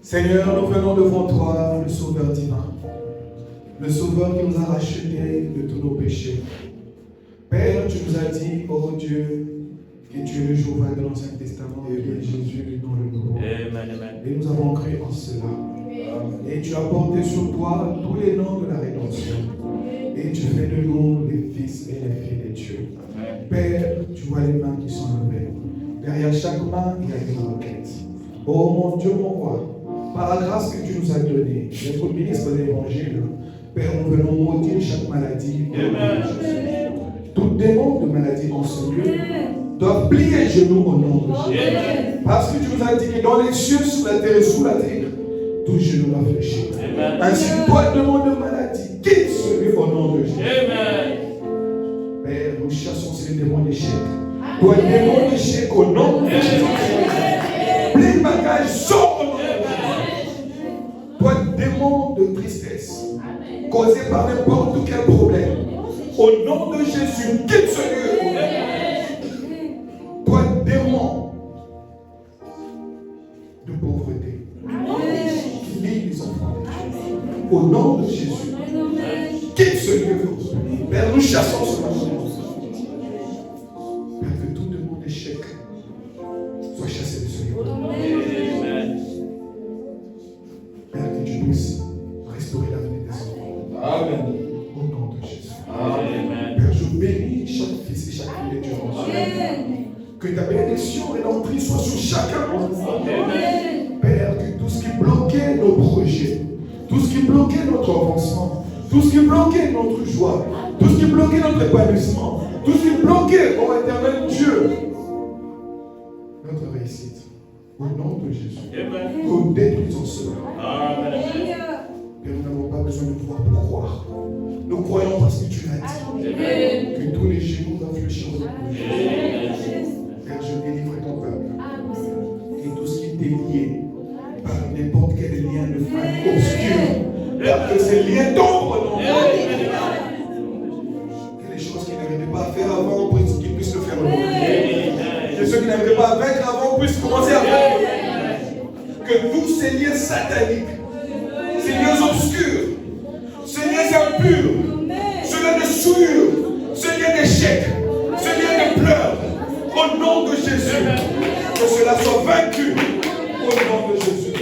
Seigneur, nous venons devant toi, le Sauveur divin, le Sauveur qui nous a rachetés de tous nos péchés. Père, tu nous as dit, oh Dieu, que tu es le Jéhovah de l'Ancien Testament et que Jésus dans le Nouveau. Et nous avons cru en cela. Et tu as porté sur toi tous les noms de la rédemption. Et tu fais de nous les fils et les filles de Dieu. Père, tu vois les mains qui sont levées. Derrière chaque main, il y a une requête. Oh mon Dieu, mon roi, par la grâce que tu nous as donnée, notre ministre de l'Évangile, Père, nous venons maudire chaque maladie. Tout démon de maladie en ce lieu doit plier les genoux au nom de Jésus. Parce que tu nous as dit que dans les cieux, sous la terre et sous la terre, tout genou va fléchir. Ainsi, toi, démon de maladie, quitte celui au nom de Jésus. Père, nous chassons ces démons d'échec. Toi, démon d'échec au nom de Jésus. Plein de bagages, sors au nom de Jésus. Toi, démon de tristesse, causé par n'importe quel problème, au nom de Jésus, quitte ce lieu. Toi, démon de pauvreté, qui lie les enfants de Dieu, au nom de Jésus, quitte ce lieu. Père, nous chassons ce matin. Père, que tout démon d'échec soit chassé de ce lieu. Père, que tu puisses restaurer l'avenir des enfants. Amen. Au nom de Jésus. Amen. Père, je bénis chaque fils et chaque fille de Dieu. Que ta bénédiction rédemptrice soit sur chacun d'entre nous. Père, que tout ce qui bloquait nos projets, tout ce qui bloquait notre avancement, tout ce qui bloquait notre joie, tout ce qui bloquait notre épanouissement, tout ce qui bloquait, ô éternel Dieu, notre réussite, au nom de Jésus, nous détruisons cela. Et nous n'avons pas besoin de voir pour croire. Nous croyons parce que tu l'as dit. Que tous les genoux doivent fléchir au nom de Jésus. Père, je délivre ton peuple. Et tout ce qui est lié par n'importe quel lien de famille obscur. Père, que ces liens tombent au nom de Jésus. Que les choses qu'ils n'arrivaient pas à faire avant, qu'ils puissent le faire aujourd'hui. Que ceux qui n'arrivaient pas à vaincre avant puissent commencer à vaincre. Que tous ces liens sataniques, ces liens obscurs, ces liens impurs, ces liens de souillure, ces liens d'échec, d'échec, ce lien de pleurs, au nom de Jésus, que cela soit vaincu au nom de Jésus.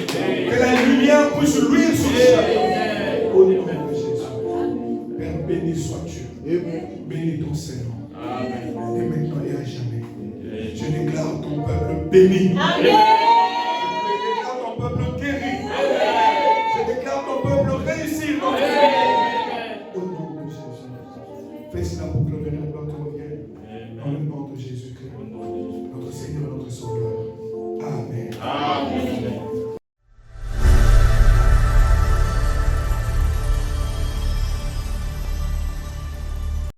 Que la lumière puisse luire sur chacun au nom de Jésus. Père, béni sois-tu. Bénis ton Seigneur. Et maintenant et à jamais. Je déclare ton peuple béni. Amen.